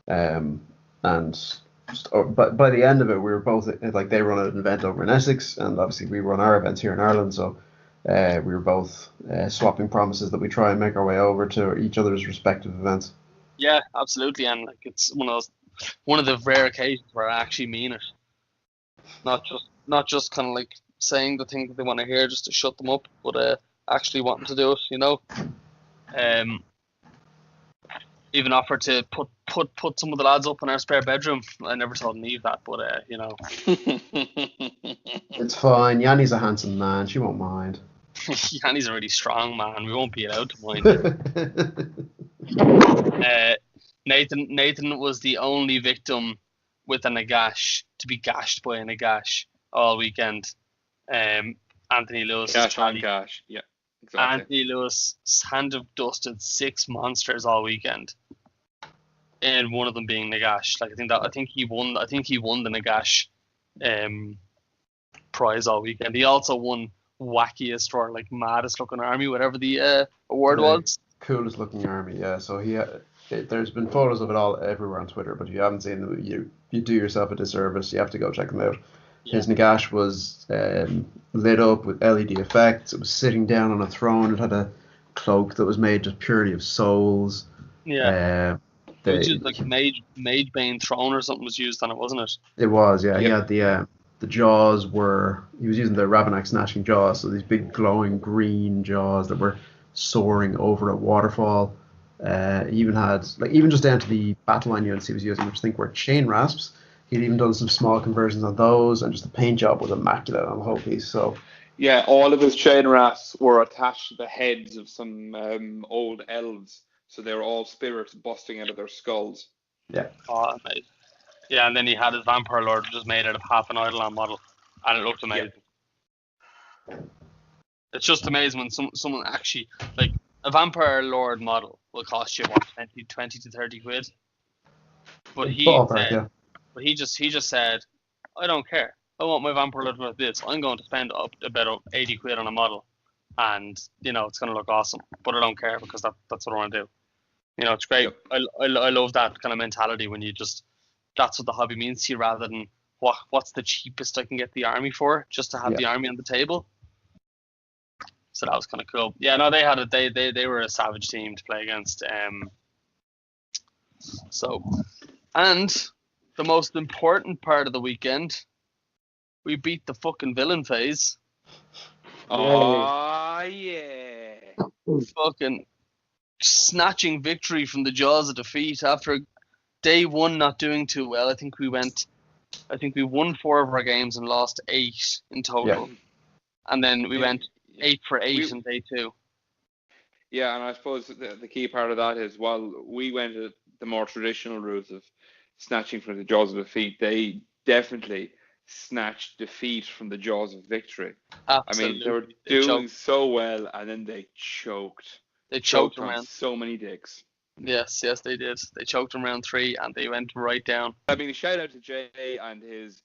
And but by the end of it, we were both like they run an event over in Essex, and obviously we run our events here in Ireland. So we were both swapping promises that we try and make our way over to each other's respective events. Yeah, absolutely, and like it's one of the rare occasions where I actually mean it, not just kind of like saying the thing that they want to hear just to shut them up, but actually wanting to do it. You know, even offered to put some of the lads up in our spare bedroom. I never told Neve that, but you know. It's fine. Yanni's a handsome man. She won't mind. Yanni's a really strong man. We won't be allowed to mind. Nathan was the only victim with a Nagash to be gashed by a Nagash all weekend. Anthony Lewis. Cash on cash. Yeah, exactly. Anthony Lewis hand of dusted 6 monsters all weekend, and one of them being Nagash. Like I think he won the Nagash prize all weekend. He also won wackiest or like maddest looking army, whatever the award was. Coolest looking army, yeah. So there's been photos of it all everywhere on Twitter, but if you haven't seen them, you do yourself a disservice. You have to go check them out. Yeah. His Nagash was lit up with LED effects. It was sitting down on a throne. It had a cloak that was made just purely of souls. Yeah. It was just like Mage Bane throne or something was used on it, wasn't it? It was, yeah. Yep. He had the jaws he was using the Ravenak snatching jaws, so these big glowing green jaws that were soaring over a waterfall. He even had, like, even just down to the battle line units he was using, which I think were chain rasps. He'd even done some small conversions on those, and just the paint job was immaculate on the whole piece. So yeah, all of his chain rasps were attached to the heads of some old elves, so they were all spirits busting out of their skulls. Yeah. Oh, amazing. Yeah, and then he had his Vampire Lord just made out of half an Eidolon model, and it looked amazing. Yeah. It's just amazing when someone actually, like, a Vampire Lord model will cost you what, 20 to 30 quid. But he just said, I don't care. I want my Vampire Lord with this. I'm going to spend up about 80 quid on a model, and it's going to look awesome. But I don't care because that's what I want to do. It's great. Yep. I love that kind of mentality when you just, that's what the hobby means to you, rather than what's the cheapest I can get the army for, just to have the army on the table. So that was kind of cool. Yeah, no, they had it. They were a savage team to play against. And the most important part of the weekend, we beat the fucking villain phase. Oh yeah! Fucking snatching victory from the jaws of defeat after day one not doing too well. I think we won 4 of our games and lost 8 in total. Yeah. And then we went 8 for 8 in day 2. Yeah, and I suppose the key part of that is, while we went the more traditional route of snatching from the jaws of defeat, they definitely snatched defeat from the jaws of victory. Absolutely. I mean, they were doing so well, and then they choked. They choked on so many dicks. Yes, they did. They choked in round 3, and they went right down. I mean, a shout out to Jay and his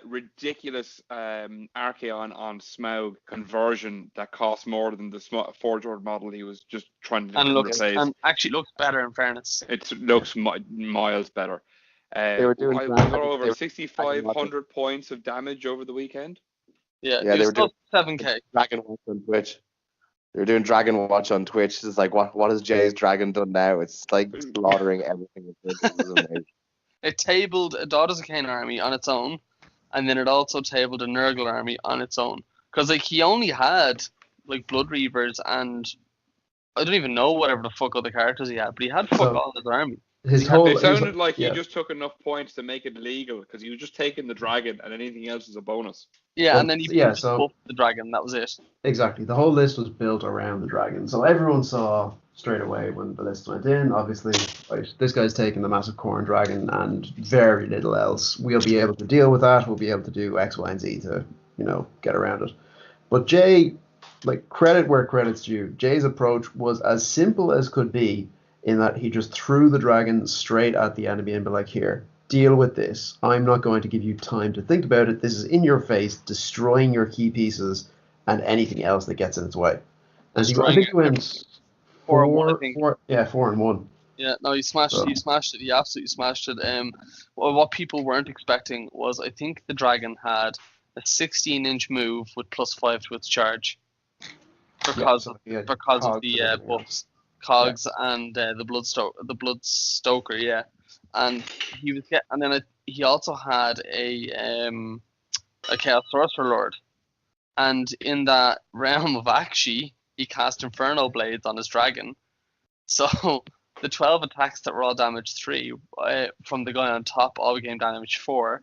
ridiculous Archaon on Smaug conversion that cost more than the Forge Order model he was just trying to replace. And actually looks better, in fairness. It looks miles better. They were doing over 6,500 points of damage over the weekend. Yeah, they were doing 7k. Dragon Watch on Twitch. They were doing Dragon Watch on Twitch. It's like, what has Jay's Dragon done now? It's like slaughtering everything. It tabled a Daughters of Cain army on its own, and then it also tabled a Nurgle army on its own. Because like he only had like Blood Reavers and I don't even know whatever the fuck other characters he had, but he had fuck all his army. his whole. It sounded like he yeah. just took enough points to make it legal because he was just taking the dragon and anything else is a bonus. Yeah, Well, and then he yeah, just so- buffed the dragon. That was it. Exactly. The whole list was built around the dragon. So everyone saw straight away when the list went in, obviously, right, this guy's taking the massive corn dragon and very little else. We'll be able to deal with that. We'll be able to do X, Y, and Z to, get around it. But Jay, like, credit where credit's due. Jay's approach was as simple as could be in that he just threw the dragon straight at the enemy and be like, here, deal with this. I'm not going to give you time to think about it. This is in your face, destroying your key pieces and anything else that gets in its way. And I think he went 4-1, I think. 4-1. Yeah, no, he smashed it. He smashed it. He absolutely smashed it. Well, what people weren't expecting was, I think the dragon had a 16-inch move with +5 to its charge because of the buffs, cogs, and the blood stoker. Yeah, and he was he also had a Chaos Sorcerer Lord, and in that realm of Akshi, he cast Inferno Blades on his dragon. So the 12 attacks that were all damage 3 from the guy on top all became damage 4,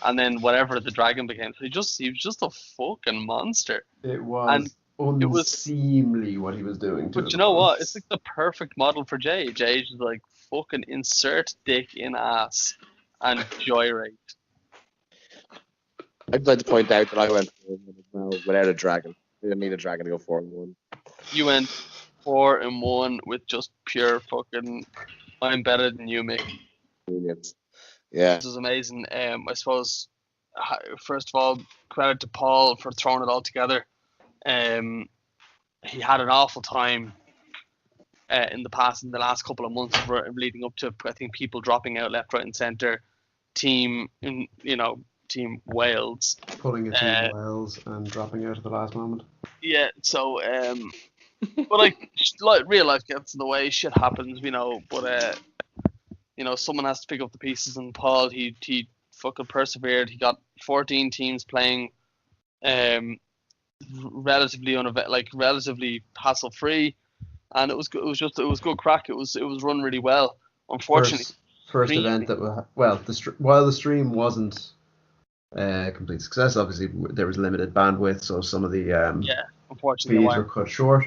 and then whatever the dragon became. So he was just a fucking monster. It was unseemly what he was doing. But you know what? It's like the perfect model for Jay. Jay's just like fucking insert dick in ass and joyride. I'd like to point out that I went without a dragon. I didn't need a dragon to go 4-1. You went 4-1 with just pure fucking. I'm better than you, Mick. Yeah. This is amazing. I suppose, first of all, credit to Paul for throwing it all together. He had an awful time in the last couple of months leading up to, I think, people dropping out left, right, and centre. Team Wales pulling a Team Wales and dropping out at the last moment. Yeah. So, but like real life gets in the way. Shit happens, But someone has to pick up the pieces. And Paul, he fucking persevered. He got 14 teams playing. Relatively hassle free, and it was good crack. It was run really well. Unfortunately, first event that while the stream wasn't a complete success, obviously there was limited bandwidth, so some of the unfortunately feeds were cut short.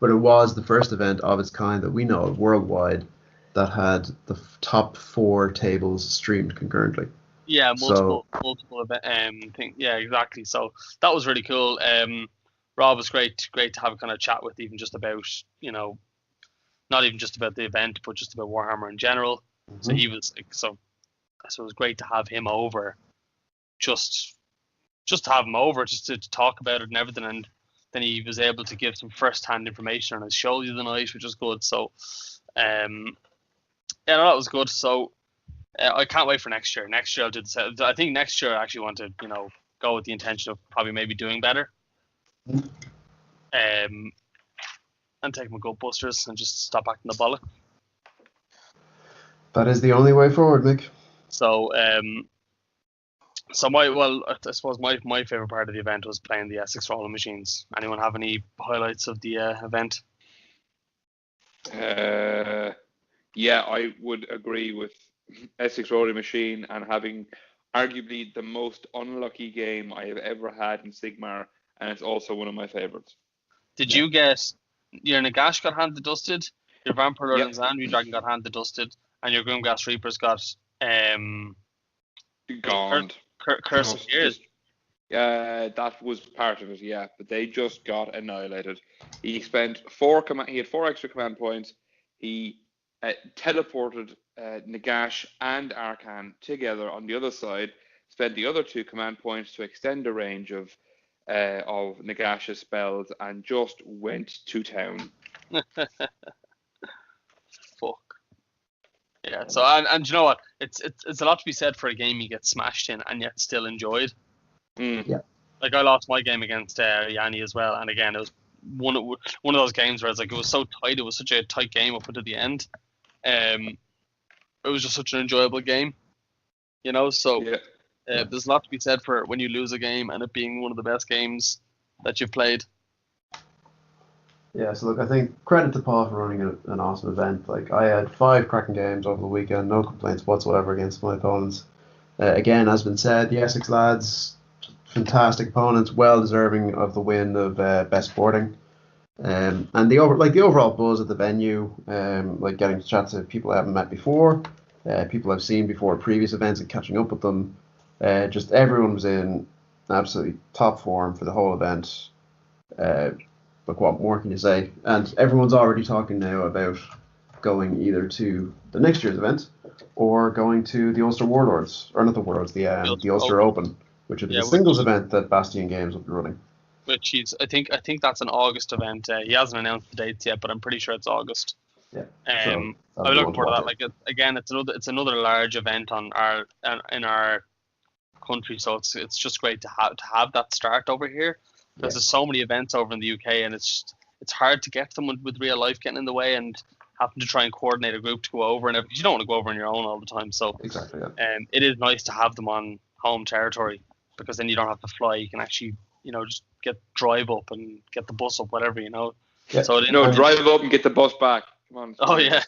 But it was the first event of its kind that we know of worldwide that had the top 4 tables streamed concurrently. Yeah, multiple thing. Yeah, exactly. So that was really cool. Rob was great to have a kind of chat with, even just about, not even just about the event, but just about Warhammer in general. Mm-hmm. So he was so it was great to have him over, just to have him over, just to talk about it and everything. And then he was able to give some first-hand information on his show the other night, which was good. So, that was good. So. I can't wait for next year. Next year I'll do the same. I think next year I actually want to, go with the intention of probably maybe doing better. And take my gut busters and just stop acting the bollock. That is the only way forward, Mick. So, I suppose my favorite part of the event was playing the Essex rolling machines. Anyone have any highlights of the event? Yeah, I would agree with Essex rolling machine and having arguably the most unlucky game I have ever had in Sigmar, and it's also one of my favorites. Did you get your Nagash got handed dusted, your Vampire Lord and Xanadu Dragon got handed dusted, and your Grimghast Reapers got gone. Curse of Years. Yeah, that was part of it. Yeah, but they just got annihilated. He spent 4 He had 4 extra command points. He teleported Nagash and Arcan together on the other side, spent the other 2 command points to extend the range of Nagash's spells, and just went to town. Fuck. Yeah. So and you know what? It's a lot to be said for a game you get smashed in and yet still enjoyed. Yeah. Like I lost my game against Yanni as well, and again it was one of those games where it's like it was so tight. It was such a tight game up until the end. It was just such an enjoyable game, So there's a lot to be said for when you lose a game and it being one of the best games that you've played. Yeah, so look, I think credit to Paul for running an awesome event. Like I had 5 cracking games over the weekend, no complaints whatsoever against my opponents. Again, as been said, the Essex lads, fantastic opponents, well deserving of the win of best sporting. And the overall buzz at the venue, like getting to chat to people I haven't met before, people I've seen before at previous events and catching up with them. Just everyone was in absolutely top form for the whole event. Uh, like what more can you say? And everyone's already talking now about going either to the next year's event or going to the Ulster Warlords, or not the Warlords, the Ulster Open, which will be Yeah, the singles event that Bastion Games will be running. which he's I think that's an August event. He hasn't announced the dates yet, but I'm pretty sure it's August. Yeah, so I'm that'll be looking one to forward to watch that. out. Like again, it's another large event on our in our country, so it's just great to have that start over here because Yeah, there's so many events over in the UK, and it's hard to get someone with real life getting in the way and having to try and coordinate a group to go over, and because you don't want to go over on your own all the time. So exactly. Yeah. it is nice to have them on home territory because then you don't have to fly. You can actually just drive up and get the bus up, whatever. Yeah. So No, drive up and get the bus back. Come on. Oh yeah.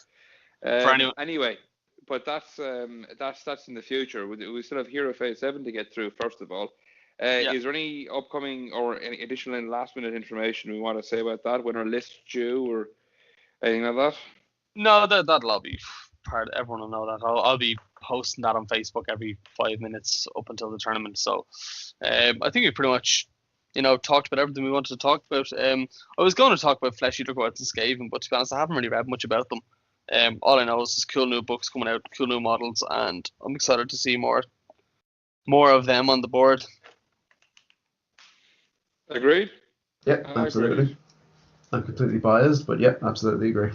For anyone. Anyway, but that's in the future. We still have Hero Phase 7 to get through. First of all, Yeah. is there any upcoming or any additional and last minute information we want to say about that? When our list's due or anything like that? No, that'll all be part. Everyone will know that. I'll be posting that on Facebook every 5 minutes up until the tournament. So, I think we pretty much, talked about everything we wanted to talk about. I was going to talk about Flesh Eater Quartz and Skaven, but to be honest, I haven't really read much about them. All I know is there's cool new books coming out, cool new models, and I'm excited to see more of them on the board. Agreed? Yeah, absolutely. I'm completely biased, but yeah, absolutely agree.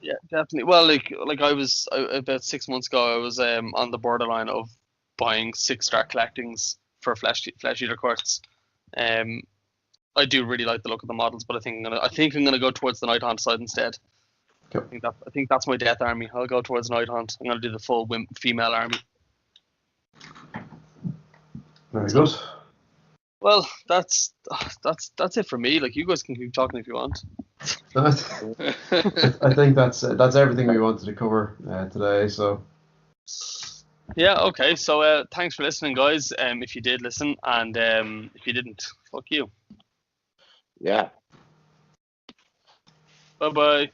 Yeah, definitely. Well, like I was about 6 months ago, I was on the borderline of buying 6-star collectings for Flesh Eater Quartz. I do really like the look of the models, but I think I'm gonna go towards the Night Hunt side instead. Cool. I think that's my death army. I'll go towards Night Hunt. I'm gonna do the full female army. Very good. Well, that's it for me. Like, you guys can keep talking if you want. I think that's everything we wanted to cover today. So Yeah. Okay. So thanks for listening, guys. If you did listen, and if you didn't, fuck you. Yeah. Bye bye.